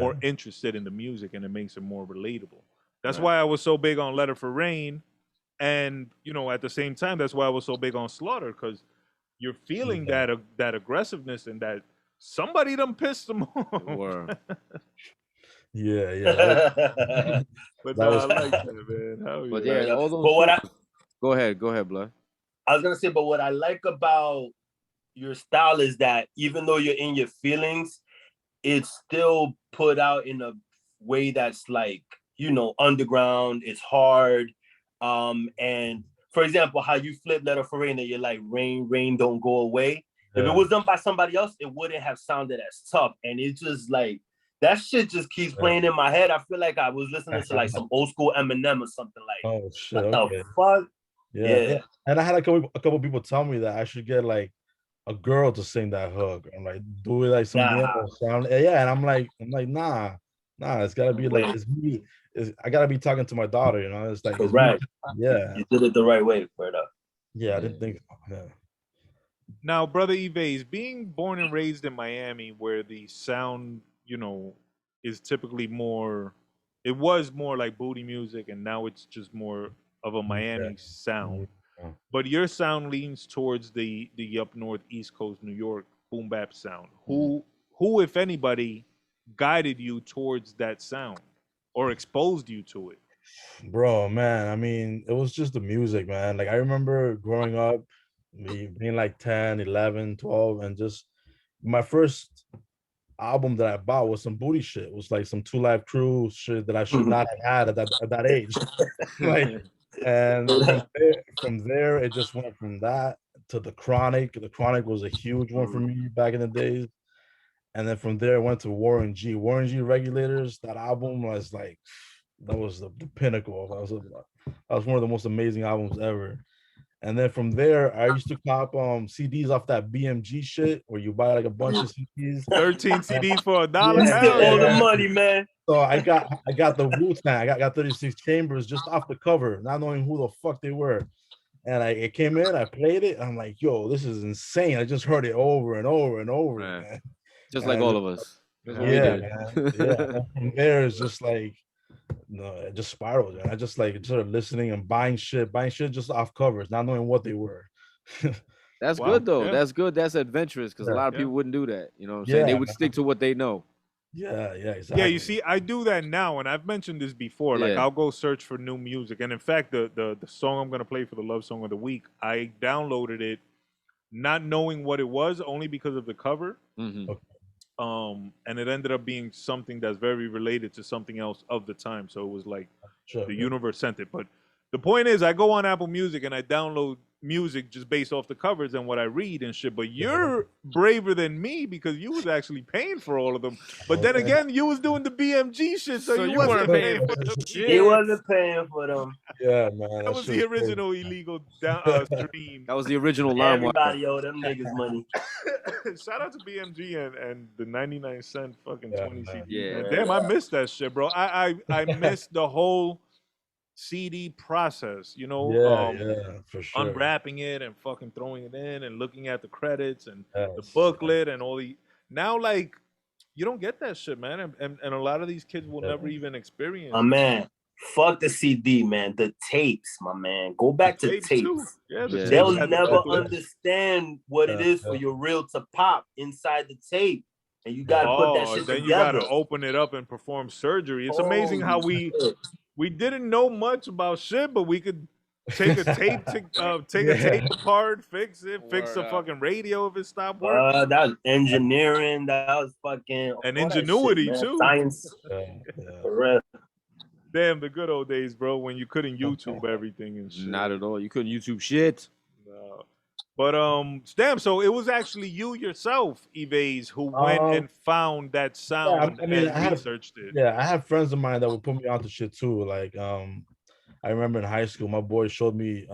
more interested in the music, and it makes it more relatable. That's why I was so big on Letter for Rain, and at the same time, that's why I was so big on Slaughter, because you're feeling that aggressiveness and that somebody done pissed them off. Yeah. But I like that, man. But yeah, all those. Go ahead, Blood. I was gonna say, but what I like about your style is that even though you're in your feelings, it's still put out in a way that's like, underground. It's hard. And for example, how you flip Letter for Rain, and you're like, rain, don't go away. If it was done by somebody else, it wouldn't have sounded as tough. And it's just like, that shit just keeps playing in my head. I feel like I was listening to like some old school Eminem or something like, oh shit, what the fuck? Yeah. And I had a couple people tell me that I should get like a girl to sing that hook. I'm like, do it like some normal sound. Yeah, and I'm like, nah, it's gotta be like, it's me. I gotta be talking to my daughter, It's like, correct. Yeah, you did it the right way, brother. Yeah, I didn't think so. Yeah. Now, brother Evaize, being born and raised in Miami, where the sound, is typically more, it was more like booty music, and now it's just more of a Miami sound. But your sound leans towards the up north, East Coast, New York boom bap sound. Who, if anybody, guided you towards that sound or exposed you to it? Bro, man, I mean, it was just the music, man. Like I remember growing up, me being like 10, 11, 12, and just my first album that I bought was some booty shit. It was like some 2 Live Crew shit that I should not have had at that age. Like, and from there, it just went from that to The Chronic. The Chronic was a huge one for me back in the days. And then from there, I went to Warren G. Warren G Regulators. That album was like, that was the pinnacle. That was one of the most amazing albums ever. And then from there, I used to cop CDs off that BMG shit, where you buy like a bunch of CDs. 13 CDs for $1. All the money, man. So I got the Wu-Tang. I got 36 Chambers just off the cover, not knowing who the fuck they were. And it came in, I played it. I'm like, yo, this is insane. I just heard it over and over and over, man. Just like all of us. Man. And from there, it's just like, no, it just spiraled. And I just started listening and buying shit just off covers, not knowing what they were. That's good though. Yeah. That's good. That's adventurous, because a lot of people wouldn't do that. You know what I'm saying? They would stick to what they know. Yeah, exactly. Yeah, you see, I do that now, and I've mentioned this before. Like, I'll go search for new music, and in fact, the song I'm gonna play for the Love Song of the Week, I downloaded it, not knowing what it was, only because of the cover. Mm-hmm. Okay. And it ended up being something that's very related to something else of the time. So it was like the universe sent it. But The point is, I go on Apple Music and I download music just based off the covers and what I read and shit. But you're braver than me because you was actually paying for all of them. But then again, you was doing the BMG shit, so you weren't paying for them. He wasn't paying for them. Yeah, man. That was the original illegal stream. That was the original line. Everybody owe them niggas money. Shout out to BMG and the 99-cent fucking 20 CD. Yeah. Damn, I missed that shit, bro. I missed the whole CD process, you know, for sure. unwrapping it and fucking throwing it in and looking at the credits and the booklet and all the. Now, like, you don't get that shit, man, and a lot of these kids will never even experience. My man, fuck the CD, man. The tapes, my man. Go back to tapes. Yeah, they'll never understand what it is for your reel to pop inside the tape. And you gotta put that shit then together. You gotta open it up and perform surgery. It's amazing how we didn't know much about shit, but we could take a tape, a tape apart, fix it, fix the fucking radio if it stopped working. That was engineering. That was fucking and ingenuity shit, too. Science. For real. Damn, the good old days, bro, when you couldn't YouTube everything and shit. Not at all. You couldn't YouTube shit. No. But damn, so it was actually you yourself, Evaize, who went and found that sound and researched it. Yeah, I have friends of mine that would put me onto shit too. Like I remember in high school, my boy showed me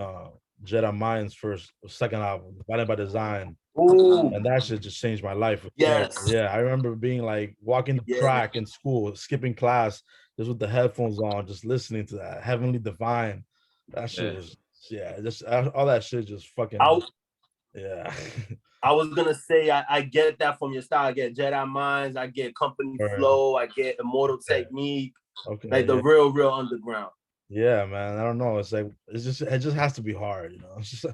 Jedi Mind's second album, Violent by Design. Ooh. And that shit just changed my life. Yes. Yeah, I remember being like walking the track in school, skipping class, just with the headphones on, just listening to that Heavenly Divine. That shit was just all that shit just fucking I was gonna say I get that from your style. I get Jedi Minds, I get Company Flow, I get Immortal Technique, like the real underground. Yeah, man. I don't know. It's like it just has to be hard, you know. It's just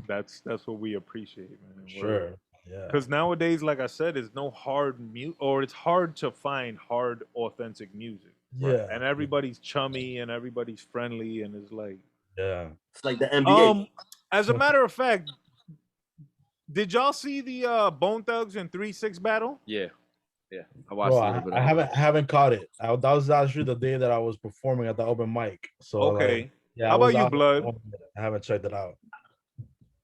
That's what we appreciate, man. Sure. Yeah. Because nowadays, like I said, there's no hard music, or it's hard to find hard, authentic music. Yeah. And everybody's chummy and everybody's friendly, and it's like it's like the NBA. As a matter of fact, did y'all see the Bone Thugs and 3-6 battle? Yeah. I watched it. I haven't caught it. That was actually the day that I was performing at the open mic. So okay. How about you, Blood? I haven't checked it out.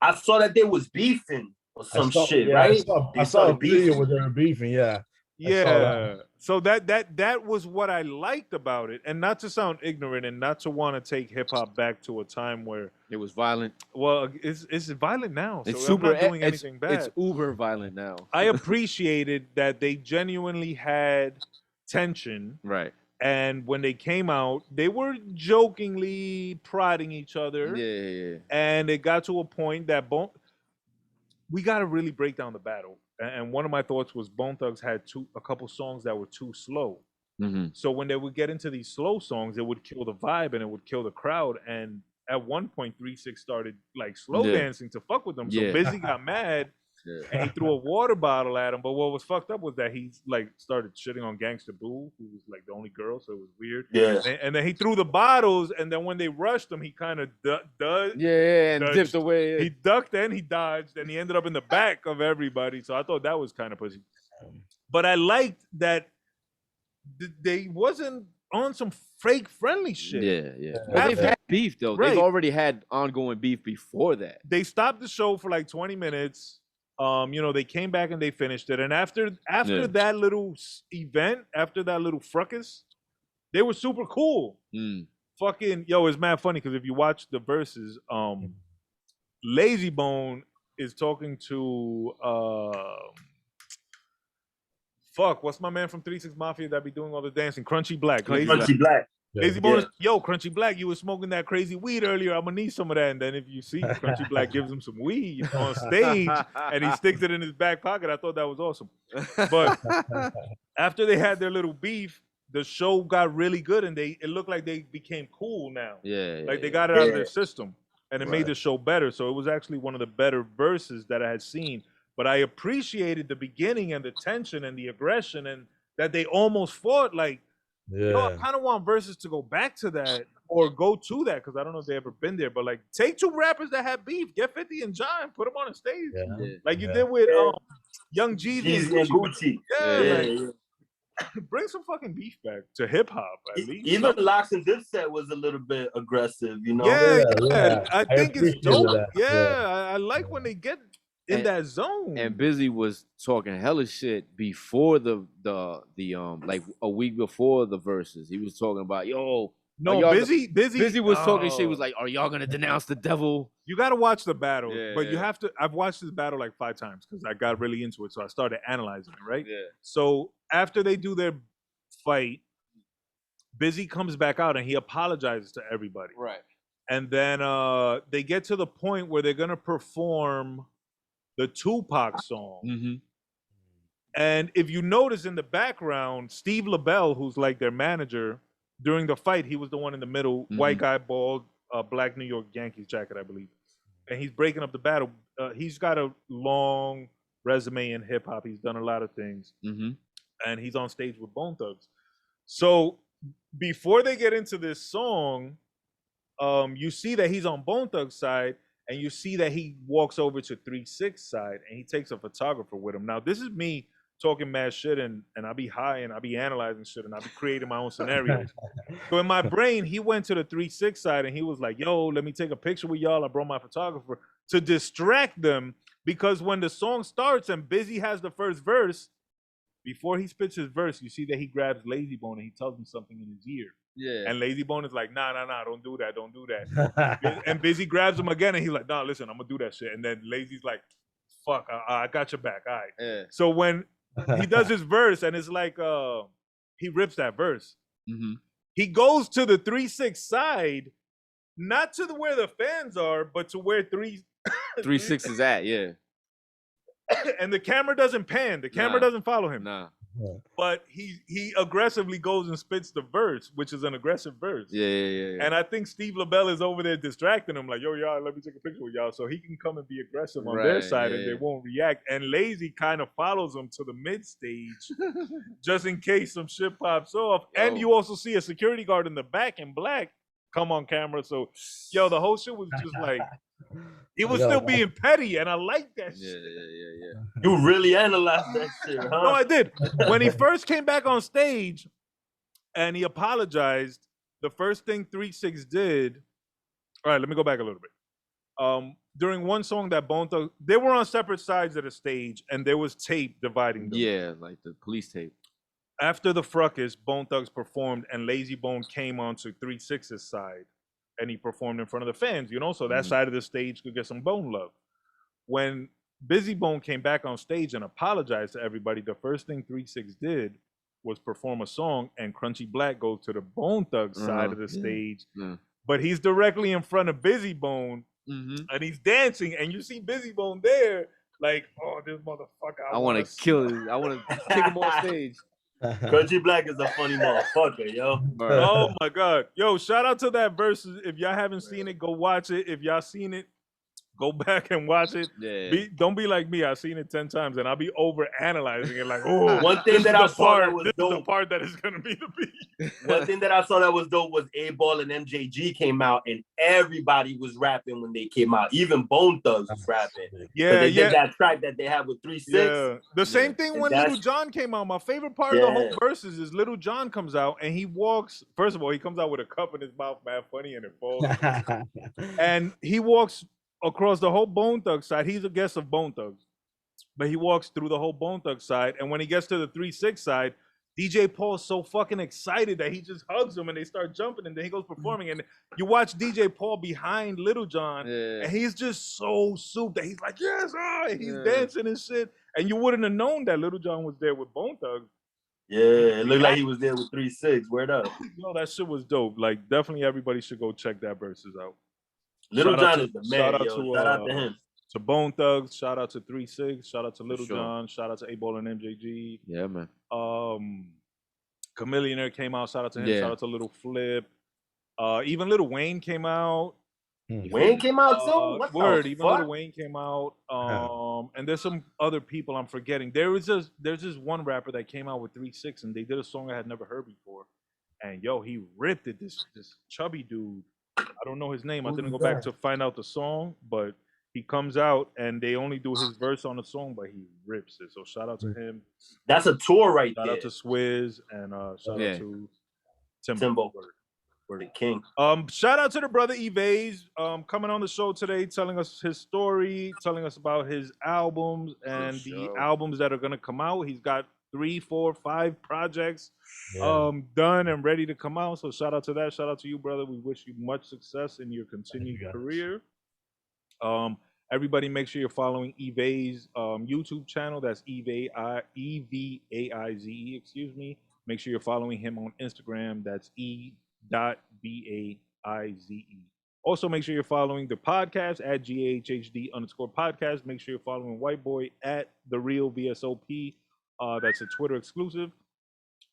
I saw that they was beefing or some shit, yeah, right? I saw a video where they were beefing, Yeah. So that was what I liked about it. And not to sound ignorant and not to want to take hip hop back to a time where it was violent. Well, it's violent now. So it's super I'm not doing anything bad. It's uber violent now. I appreciated that they genuinely had tension. Right. And when they came out, they were jokingly prodding each other. Yeah. And it got to a point that we got to really break down the battle. And one of my thoughts was Bone Thugs had a couple songs that were too slow. Mm-hmm. So when they would get into these slow songs, it would kill the vibe and it would kill the crowd. And at one point, 3-6 started like slow dancing to fuck with them. So Busy got mad and he threw a water bottle at him. But what was fucked up was that he like started shitting on Gangsta Boo, who was like the only girl, so it was weird. Yeah. And then he threw the bottles, and then when they rushed him, he kind of and dipped away. He ducked and he dodged, and he ended up in the back of everybody. So I thought that was kind of pussy. But I liked that they wasn't on some fake friendly shit. Yeah. But they've had beef though. Right. They've already had ongoing beef before that. They stopped the show for like 20 minutes. They came back and they finished it. And after that little event, after that little fracas, they were super cool. Fucking it's mad funny because if you watch the verses, Lazy Bone is talking to what's my man from 3-6 Mafia that be doing all the dancing? Crunchy Black. Crunchy Black. Lazy Bone, Crunchy Black, you were smoking that crazy weed earlier. I'm gonna need some of that. And then if you see Crunchy Black gives him some weed on stage and he sticks it in his back pocket, I thought that was awesome. But after they had their little beef, the show got really good and it looked like they became cool now. Like they got it out of their system and it made the show better. So it was actually one of the better verses that I had seen. But I appreciated the beginning and the tension and the aggression and that they almost fought like. I kind of want verses to go back to that or go to that because I don't know if they ever been there. But like, take two rappers that have beef, get 50 and John, put them on a stage, like you did with Young Jeezy and Gucci. bring some fucking beef back to hip hop at least. Even Locks and Dipset was a little bit aggressive, you know. Yeah. I think it's dope. That. Yeah, I like when they get in that zone. And Busy was talking hella shit before the like a week before the verses. He was talking about, yo. No, Busy was talking shit. He was like, "Are y'all gonna denounce the devil?" You got to watch the battle, but you yeah. have to. I've watched this battle like 5 times because I got really into it, so I started analyzing it. Right. Yeah. So after they do their fight, Busy comes back out and he apologizes to everybody. Right. And then they get to the point where they're gonna perform the Tupac song. Mm-hmm. And if you notice in the background, Steve LaBelle, who's like their manager, during the fight, he was the one in the middle, white guy, bald, black New York Yankees jacket, I believe. And he's breaking up the battle. He's got a long resume in hip hop. He's done a lot of things. Mm-hmm. And he's on stage with Bone Thugs. So before they get into this song, you see that he's on Bone Thugs' side, and you see that he walks over to 3-6 side, and he takes a photographer with him. Now, this is me talking mad shit, and I be high, and I be analyzing shit, and I be creating my own scenarios. So in my brain, he went to the 3-6 side, and he was like, yo, let me take a picture with y'all. I brought my photographer to distract them, because when the song starts and Busy has the first verse, before he spits his verse, you see that he grabs Lazy Bone and he tells him something in his ear. Yeah. And Lazy Bone is like, nah, don't do that. And Busy grabs him again and he's like, nah, listen, I'm gonna do that shit. And then Lazy's like, fuck, I got your back, all right. Yeah. So when he does his verse and it's like, he rips that verse. Mm-hmm. He goes to the 3-6 side, not to where the fans are, but to where 3-6 is at, yeah. And the camera doesn't pan. The camera doesn't follow him. Nah. But he aggressively goes and spits the verse, which is an aggressive verse. Yeah. And I think Steve LaBelle is over there distracting him, like, yo, y'all, let me take a picture with y'all, so he can come and be aggressive on their side, and they won't react. And Lazy kind of follows him to the mid stage, just in case some shit pops off. Yo. And you also see a security guard in the back in black come on camera. So, yo, the whole shit was just like, he was still being petty, and I like that shit. Yeah. You really analyzed that shit, huh? No, I did. When he first came back on stage and he apologized, the first thing 3-6 did. All right, let me go back a little bit. During one song that Bone Thugs, they were on separate sides of the stage, and there was tape dividing them. Yeah, like the police tape. After the fracas, Bone Thugs performed, and Lazy Bone came onto 3-6's side. And he performed in front of the fans, you know, so that side of the stage could get some Bone love. When Busy Bone came back on stage and apologized to everybody, the first thing 3-6 did was perform a song, and Crunchy Black goes to the Bone Thugs side of the stage, but he's directly in front of Busy Bone, and he's dancing, and you see Busy Bone there, like, oh, this motherfucker, I want to kill him. I want to kick him off stage. Crunchy Black is a funny motherfucker, yo. Oh my god, yo! Shout out to that verse. If y'all haven't seen it, go watch it. If y'all seen it, go back and watch it. Yeah. Don't be like me. I've seen it 10 times, and I'll be over analyzing it. Like, oh, one thing that I saw that was this dope. is the part that is gonna be the beat. One thing that I saw that was dope was A-Ball and MJG came out, and everybody was rapping when they came out. Even Bone Thugs was rapping. Yeah, they did that track that they had with 3-6. Yeah. The same thing when Little John came out. My favorite part of the whole verses is Little John comes out and he walks. First of all, he comes out with a cup in his mouth, mad funny, and it falls. And he walks across the whole Bone Thug side. He's a guest of Bone Thugs, but he walks through the whole Bone Thug side. And when he gets to the 3-6 side, DJ Paul's so fucking excited that he just hugs him and they start jumping, and then he goes performing. And you watch DJ Paul behind Little John, and he's just so souped that he's like, yes, and he's dancing and shit. And you wouldn't have known that Little John was there with Bone Thugs. Yeah, it looked like he was there with 3-6. Word up. Yo, that shit was dope. Like, definitely everybody should go check that verses out. Little John is the man, shout out to him. To Bone Thugs, shout out to 3-6, shout out to Little John, shout out to A-Ball and MJG. Yeah, man. Chameleonaire came out, shout out to him, shout out to Little Flip. Even Little Wayne came out. Wayne came out too? What Word, the even fuck? Little Wayne came out. And there's some other people I'm forgetting. There's this one rapper that came out with 3-6, and they did a song I had never heard before. And yo, he ripped it. This chubby dude. I don't know his name. I didn't go back to find out the song, but he comes out and they only do his verse on the song, but he rips it. So shout out to him. That's a tour right Shout there. out to Swizz and shout out to Timbo. Word. The king. Shout out to the brother Evaize, coming on the show today, telling us his story, telling us about his albums and the albums that are gonna come out. He's got 3, 4, 5 projects done and ready to come out. So shout out to that. Shout out to you, brother. We wish you much success in your continued career. Everybody make sure you're following Evaize YouTube channel. That's Evaize, excuse me. Make sure you're following him on Instagram. That's E.BAIZE. Also, make sure you're following the podcast at GAHHD_podcast. Make sure you're following White Boy at The Real VSOP. That's a Twitter exclusive.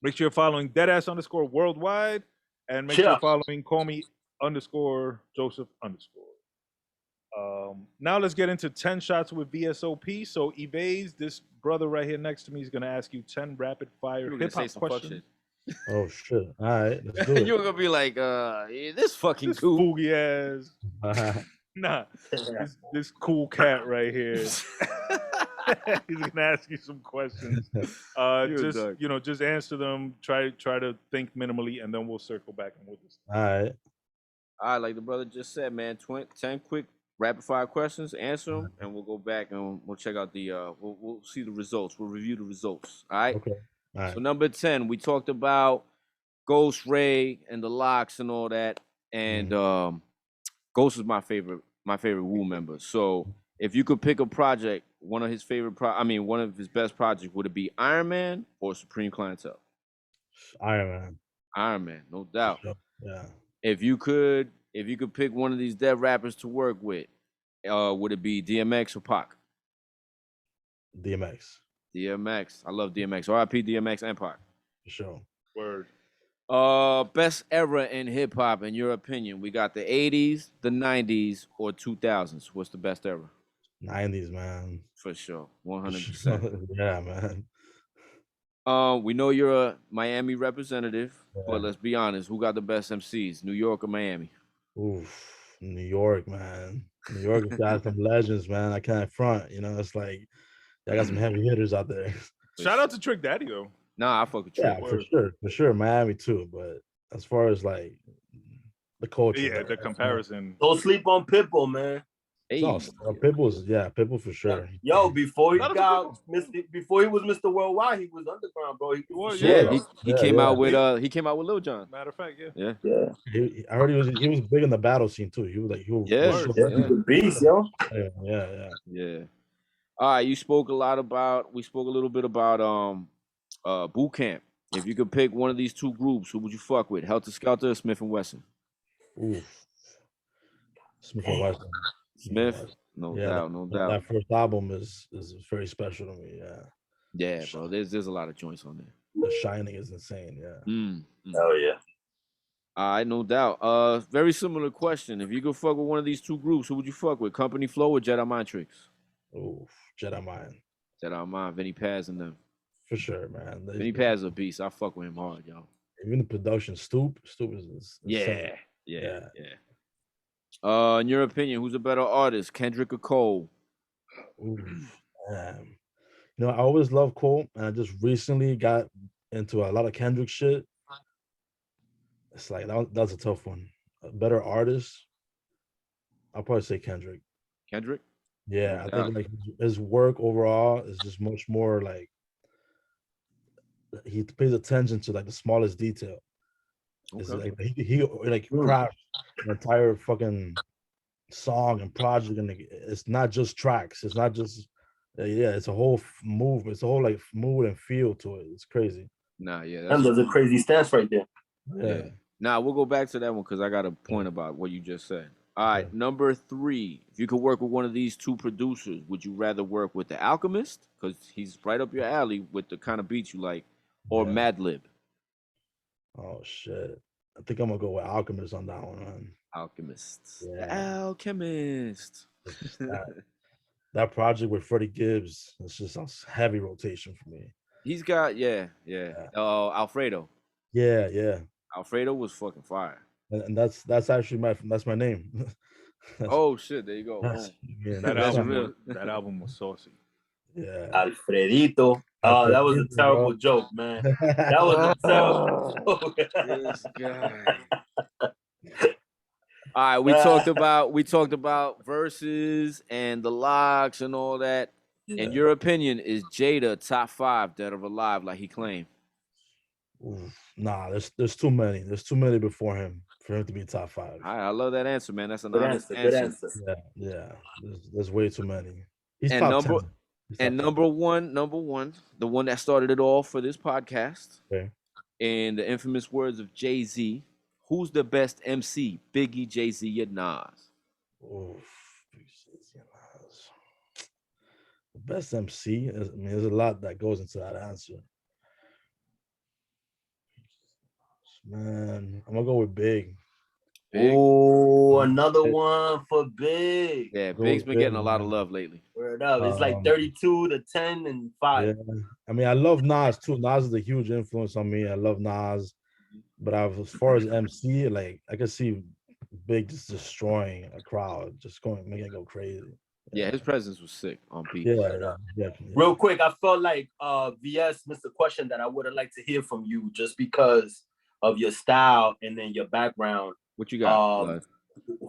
Make sure you're following Deadass_worldwide. And make sure you're following Call_me_Joseph_. Now let's get into 10 shots with VSOP. So Evaize, this brother right here next to me is gonna ask you 10 rapid fire hip hop questions. Oh shit! All right, let's do it. You're gonna be like, this fucking this cool boogie ass. Nah, this cool cat right here. He's gonna ask you some questions. Just answer them. Try to think minimally, and then we'll circle back and we'll just. All right, like the brother just said, man. 10 quick rapid fire questions. Answer them, and we'll go back and we'll check out the. We'll see the results. We'll review the results. All right. Okay. All right. So number 10, we talked about Ghost Ray and the Locks and all that, and Ghost is my favorite Wu member. So if you could pick a project, one of his best projects, would it be Iron Man or Supreme Clientele? Iron Man, no doubt. Yeah. If you could pick one of these dead rappers to work with, would it be DMX or Pac? DMX. I love DMX. R.I.P. DMX and Pac. For sure. Word. Best era in hip hop, in your opinion? We got the 80s, the 90s, or 2000s. What's the best era? 90s, man. For sure. 100%. Yeah, man. We know you're a Miami representative, but let's be honest. Who got the best MCs, New York or Miami? Oof, New York, man. New York got some legends, man. I can't front. You know, it's like I got some heavy hitters out there. Shout out to Trick Daddy, though. Nah, I fuck with Trick. Yeah, for sure. Miami too, but as far as like the culture, the comparison. Don't sleep on Pitbull, man. Hey. No, Pitbull for sure. Yo, before he was Mr. Worldwide, he was underground, bro. He came out with Lil Jon. Matter of fact, yeah. I heard he was big in the battle scene too. He was a beast, yo. Yeah. All right, we spoke a little bit about boot camp. If you could pick one of these two groups, who would you fuck with? Helter Skelter or Smith & Wesson? Oof. Smith & Wesson. Smith, no doubt. That first album is very special to me. Yeah, bro. There's a lot of joints on there. The Shining is insane. Yeah. Oh yeah. All right, no doubt. Very similar question. If you could fuck with one of these two groups, who would you fuck with? Company Flow or Jedi Mind Tricks? Oof, Jedi Mind. Jedi Mind, Vinny Paz and them. For sure, man. Vinny Paz is a beast. I fuck with him hard, yo. Even the production, Stoop is yeah. In your opinion, who's a better artist, Kendrick or Cole? Oof, man. You know, I always loved Cole, and I just recently got into a lot of Kendrick shit. It's like that's a tough one. A better artist, I'll probably say Kendrick. Kendrick? Yeah, I think like his work overall is just much more like he pays attention to like the smallest detail. It's like he crafts an entire fucking song and project, and it's not just tracks. It's not just it's a whole move. It's a whole like mood and feel to it. It's crazy. Nah, that's a crazy stance right there. Yeah. Nah, we'll go back to that one because I got a point about what you just said. All right, number 3. If you could work with one of these two producers, would you rather work with The Alchemist, because he's right up your alley with the kind of beats you like, or Madlib? Oh shit! I think I'm gonna go with Alchemist on that one, man. Alchemist. Yeah. The Alchemist. That project with Freddie Gibbs, it's just a heavy rotation for me. He's got Alfredo. Yeah. Alfredo was fucking fire. And that's actually my name. Oh shit! There you go. That album was saucy. Yeah. Alfredito. Oh, that was a terrible joke, man. That was a terrible joke. This guy. All right, we talked about verses and the locks and all that. Yeah. In your opinion, is Jada top 5 dead or alive like he claimed? Nah, there's too many. There's too many before him for him to be top 5. All right, I love that answer, man. That's an honest answer. Good answer. Yeah. There's way too many. He's and top 10. And number 10. one, the one that started it all for this podcast. Okay. In the infamous words of Jay-Z, who's the best MC? Biggie, Jay-Z, or Nas? The best MC, there's a lot that goes into that answer. Man, I'm gonna go with Big. Oh, another one for Big. Yeah, Big's been getting a lot of love lately. Word up. It's like 32 to 10 and 5. Yeah. I mean, I love Nas too. Nas is a huge influence on me. I love Nas. But as far as MC, like I can see Big just destroying a crowd, just making it go crazy. Yeah, his presence was sick on Pete. Yeah. Real quick, I felt like VS missed a question that I would have liked to hear from you just because of your style and then your background. What you got?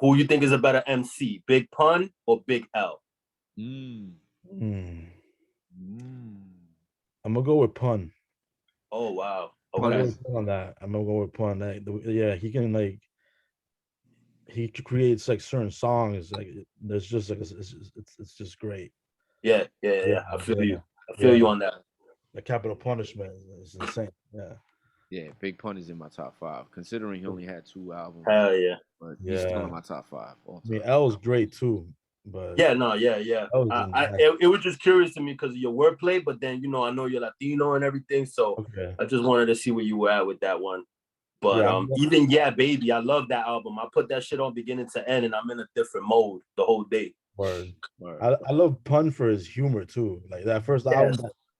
Who you think is a better MC, Big Pun or Big L? I'm gonna go with Pun. Oh wow. Okay. On that, I'm gonna go with Pun. He can he creates like certain songs. Like there's just like it's just great. Yeah. I feel you. I feel you on that. The Capital Punishment is insane. Yeah, Big Pun is in my top 5, considering he only had 2 albums. Hell yeah. But he's still in my top 5. I mean, L's great too, but yeah. It was just curious to me because of your wordplay, but then I know you're Latino and everything, so I just wanted to see where you were at with that one. But even Baby, I love that album. I put that shit on beginning to end, and I'm in a different mode the whole day. Word. I love Pun for his humor too. Like that first album,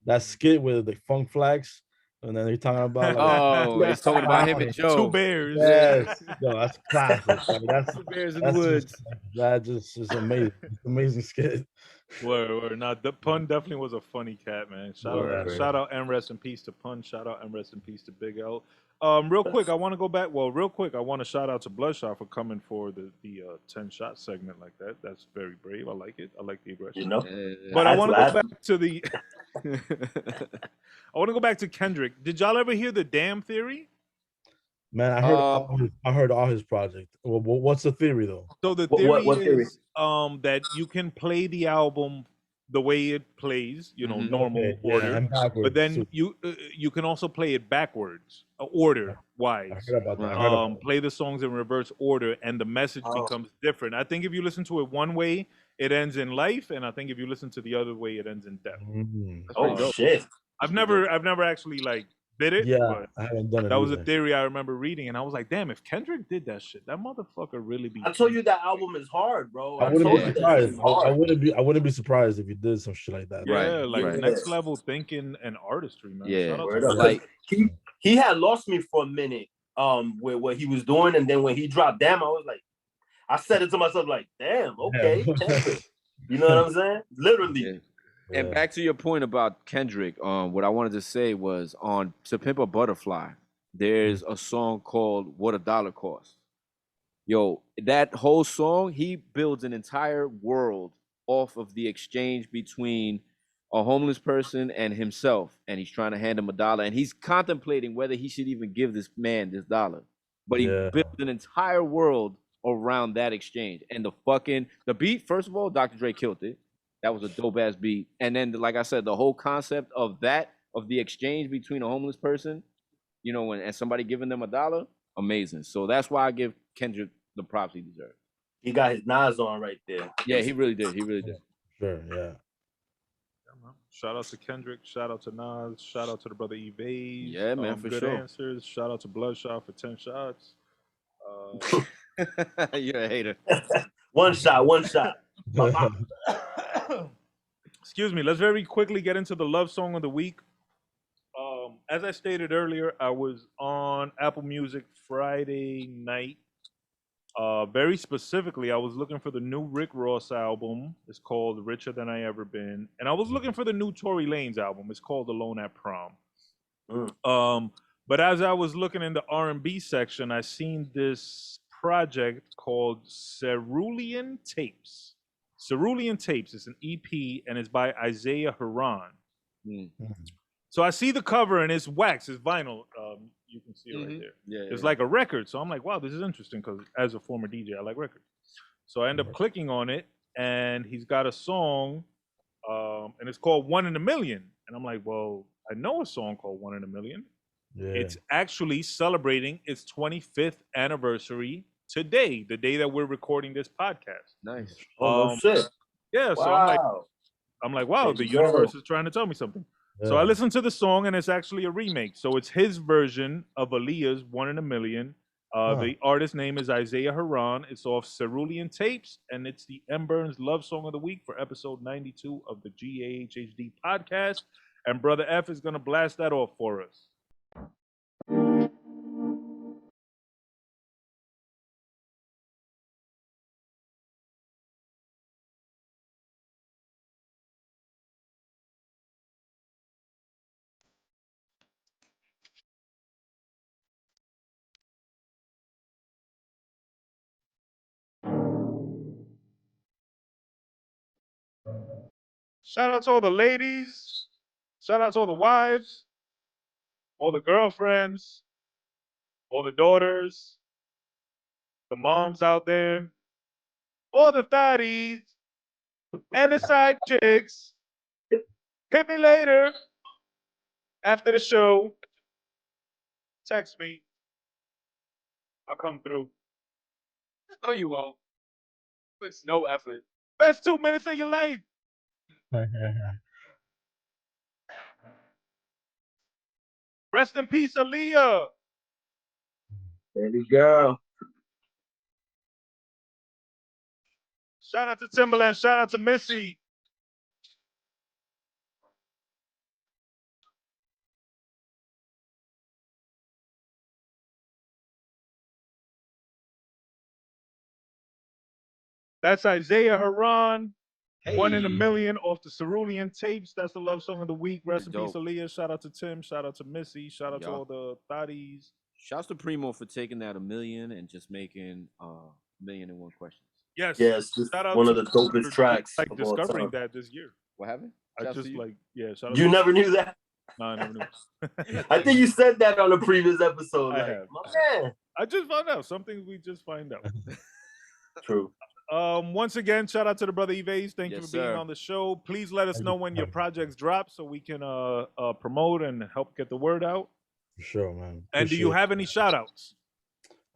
that skit with the Funk Flags. And then they're talking about he's talking about him and Joe. 2 bears. Yes, that's classic. That's 2 bears in the woods. That just is amazing. Amazing skit. Word. Now the Pun definitely was a funny cat, man. Shout out and rest in peace to Pun. Shout out and rest in peace to Big L. Real quick, I want to go back. Well, real quick, I want to shout out to Bludshot for coming for the 10-shot segment like that. That's very brave. I like it. I like the aggression. But I want to go back to the. I want to go back to Kendrick. Did y'all ever hear the Damn Theory? Man, I heard all his project. Well, what's the theory though? So the theory is that you can play the album the way it plays, normal order, but then you can also play it backwards, order wise. I heard about that. Play the songs in reverse order, and the message becomes different. I think if you listen to it one way, it ends in life, and I think if you listen to the other way, it ends in death. Oh shit! I've never actually did it. Yeah, but I haven't done it. That was a theory I remember reading, and I was like, "Damn! If Kendrick did that shit, that motherfucker really be." I told you that album is hard, bro. I wouldn't be surprised. I wouldn't be surprised if you did some shit like that. Yeah, next level thinking and artistry, man. Yeah, he had lost me for a minute. With what he was doing, and then when he dropped "Damn," I was like, I said it to myself, like, "Damn, okay." You know what I'm saying? Literally. Yeah. And back to your point about Kendrick, what I wanted to say was on To Pimp a Butterfly, there's a song called What a Dollar Costs. Yo, that whole song, he builds an entire world off of the exchange between a homeless person and himself, and he's trying to hand him $1, and he's contemplating whether he should even give this man this $1. But he built an entire world around that exchange. And the beat, first of all, Dr. Dre killed it. That was a dope ass beat. And then, like I said, the whole concept of the exchange between a homeless person, and somebody giving them $1, amazing. So that's why I give Kendrick the props he deserves. He got his Nas on right there. Yeah, he really did. Sure, yeah. Shout out to Kendrick. Shout out to Nas. Shout out to the brother Evaize. Yeah, man, for good sure. Answers. Shout out to Bludshot for 10 shots. You're a hater. One shot. Excuse me. Let's very quickly get into the love song of the week. As I stated earlier, I was on Apple Music Friday night, Very specifically, I was looking for the new Rick Ross album. It's called Richer Than I Ever Been. And I was looking for the new Tory Lanez album. It's called Alone at Prom. But as I was looking in the R&B section, I seen this project called Cerulean Tapes. Cerulean Tapes is an EP, and it's by Isaiah Haran. So I see the cover, and it's wax, it's vinyl. You can see it right there. It's like a record. So I'm like, wow, this is interesting, because as a former DJ, I like records. So I end up clicking on it, and he's got a song, and it's called One in a Million. And I'm like, well, I know a song called One in a Million. It's actually celebrating its 25th anniversary today, the day that we're recording this podcast. Nice. Oh, shit. Yeah, so I'm like, wow, the universe is trying to tell me something. So I listened to the song, and it's actually a remake. So it's his version of Aaliyah's One in a Million. The artist name is Isaiah Haran. It's off Cerulean Tapes, and it's the M. Burnz Love Song of the Week for episode 92 of the GAHHD podcast. And Brother F is going to blast that off for us. Shout out to all the ladies. Shout out to all the wives, all the girlfriends, all the daughters, the moms out there, all the thotties, and the side chicks. Hit me later after the show. Text me. I'll come through. No, you won't. It's no effort. Best 2 minutes of your life. Rest in peace, Aaliyah. Baby girl. Shout out to Timberland. Shout out to Missy. That's Isaiah Haran. Hey. One in a Million off the Cerulean Tapes. That's the Love Song of the Week. Rest in peace, Aaliyah. Shout out to Tim. Shout out to Missy. Shout out to all the thotties. Shouts to Primo for taking that $1 million and just making $1 million and one questions. Yes, just one of the dopest tracks. Like discovering that this year. What happened? I just like, shout out you never knew that? No, I never knew. I think you said that on a previous episode. I have. My man. I just found out. Some things we just find out. True. Once again, shout out to the brother Evaize. Thank you for being on the show. Please let us know when your projects drop so we can promote and help get the word out. For sure, man. And do you have any shout outs?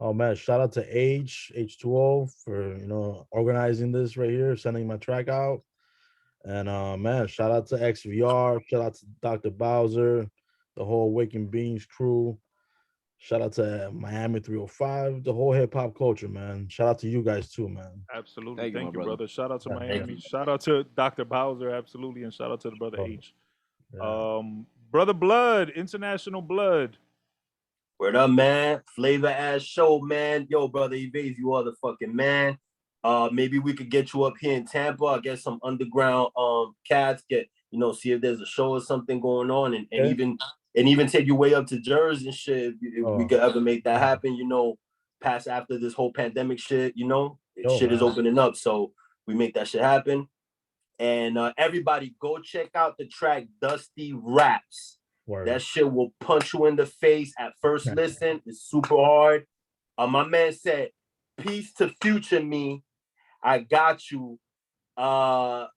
Oh man, shout out to H2O for organizing this right here, sending my track out. And man, shout out to XVR, shout out to Dr. Bowser, the whole Waking Beans crew. Shout out to Miami 305, the whole hip hop culture, man. Shout out to you guys too, man. Absolutely. Thank you, brother. Shout out to Miami. Shout out to Dr. Bowser, absolutely. And shout out to the brother H. Yeah. Brother Blood, International Blood. Word up, man. Flavor ass show, man. Yo, brother Evaize, you are the fucking man. Maybe we could get you up here in Tampa. I get some underground cats, see if there's a show or something going on, and even take your way up to Jersey and shit. If we could ever make that happen, past after this whole pandemic shit, shit is opening up. So we make that shit happen. And everybody go check out the track Dusty Raps. Word. That shit will punch you in the face at first listen. It's super hard. My man said, peace to future me. I got you. I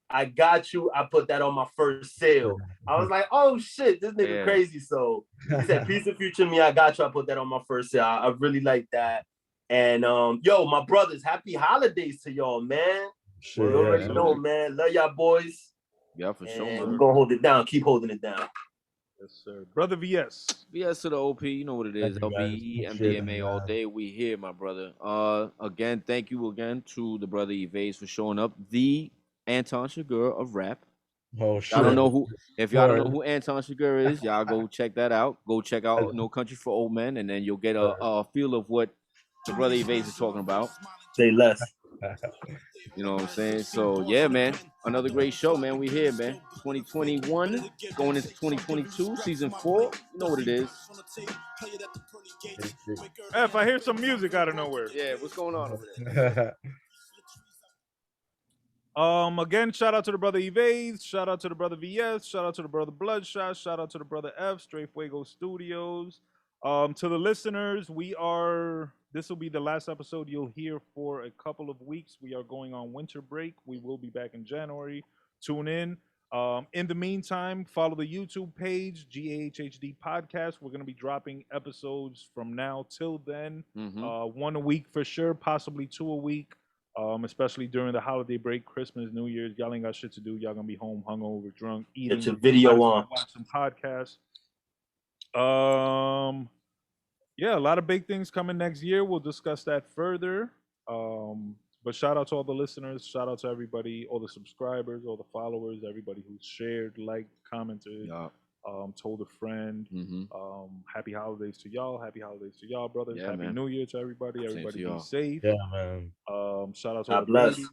put that on my first sale. I was like, oh shit, this nigga crazy. So he said, peace to future me. I got you. I put that on my first sale. I really like that. And yo, my brothers, happy holidays to y'all, man. You already know, man. Love y'all boys. Yeah, for sure. We're gonna hold it down. Keep holding it down. Yes, sir. Brother VS. VS to the OP. You know what it is. LBE, MDMA all day. We here, my brother. Again, thank you again to the brother Evaize for showing up. The Anton Chigurh of rap. Oh shit. I don't know who. If y'all don't know who Anton Chigurh is, y'all go check that out. Go check out No Country for Old Men, and then you'll get a feel of what the brother Evaize is talking about. Say less. You know what I'm saying? So yeah, man, another great show, man. We here, man. 2021 going into 2022, season 4. You know what it is. Hey, if I hear some music out of nowhere. Yeah, what's going on over there? Again, shout out to the brother Evaize, shout out to the brother VS, shout out to the brother Bludshot, shout out to the brother F, Straight Fuego Studios. To the listeners, this will be the last episode you'll hear for a couple of weeks. We are going on winter break. We will be back in January. Tune in. In the meantime, follow the YouTube page, GAHHD Podcast. We're going to be dropping episodes from now till then. One a week for sure, possibly 2 a week. Especially during the holiday break, Christmas, New Year's. Y'all ain't got shit to do. Y'all gonna be home, hungover, drunk, eating. Get your video on. Watch some podcasts. Yeah, a lot of big things coming next year. We'll discuss that further. But shout out to all the listeners. Shout out to everybody, all the subscribers, all the followers, everybody who's shared, liked, commented, told a friend. Happy holidays to y'all. Happy holidays to y'all, brothers. Yeah, Happy man. New Year to everybody. Everybody be y'all. safe. Yeah, man. Shout out to God all the bless. babies,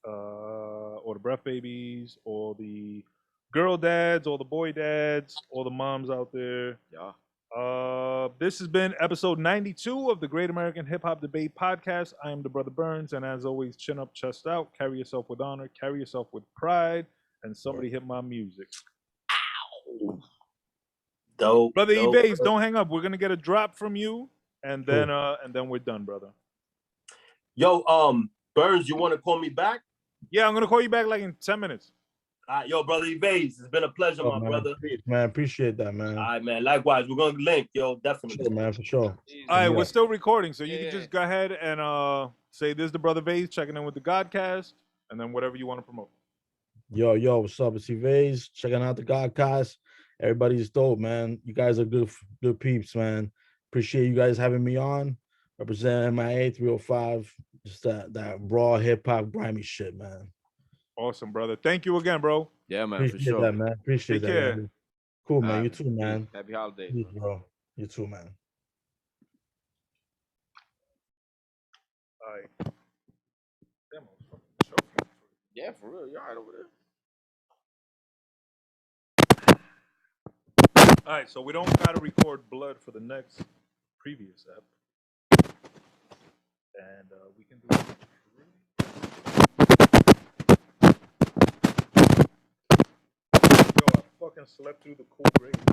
all the breath babies, all the girl dads, all the boy dads, all the moms out there. Yeah. This has been episode 92 of the Great American Hip Hop Debate Podcast. I am the brother Burnz, and as always, chin up, chest out, carry yourself with honor, carry yourself with pride, and somebody hit my music. Dope. Brother dope. Evaize, don't hang up. We're gonna get a drop from you, and then we're done, brother. Yo, Burnz, you want to call me back? Yeah, I'm gonna call you back like in 10 minutes. All right, yo, brother Evaize, it's been a pleasure, my brother. Man, appreciate that, man. All right, man. Likewise, we're gonna link, yo, definitely. Sure, man, for sure. All right, we're still recording, so you can just go ahead and say this is the brother Evaize checking in with the Godcast, and then whatever you want to promote. Yo, what's up? It's Evaize, checking out the Godcast. Everybody's dope, man. You guys are good peeps, man. Appreciate you guys having me on. Representing my A305, just that raw hip hop grimy shit, man. Awesome, brother. Thank you again, bro. Yeah, man, Appreciate for sure. that, man. Appreciate Take that. care. Man. Cool, man. You too, man. Happy holidays, Peace, bro. You too, man. All right. Yeah, for real. You all right over there? All right, so we don't gotta record blood for the next previous ep, and we can do it. Yo, I fucking slept through the cool break.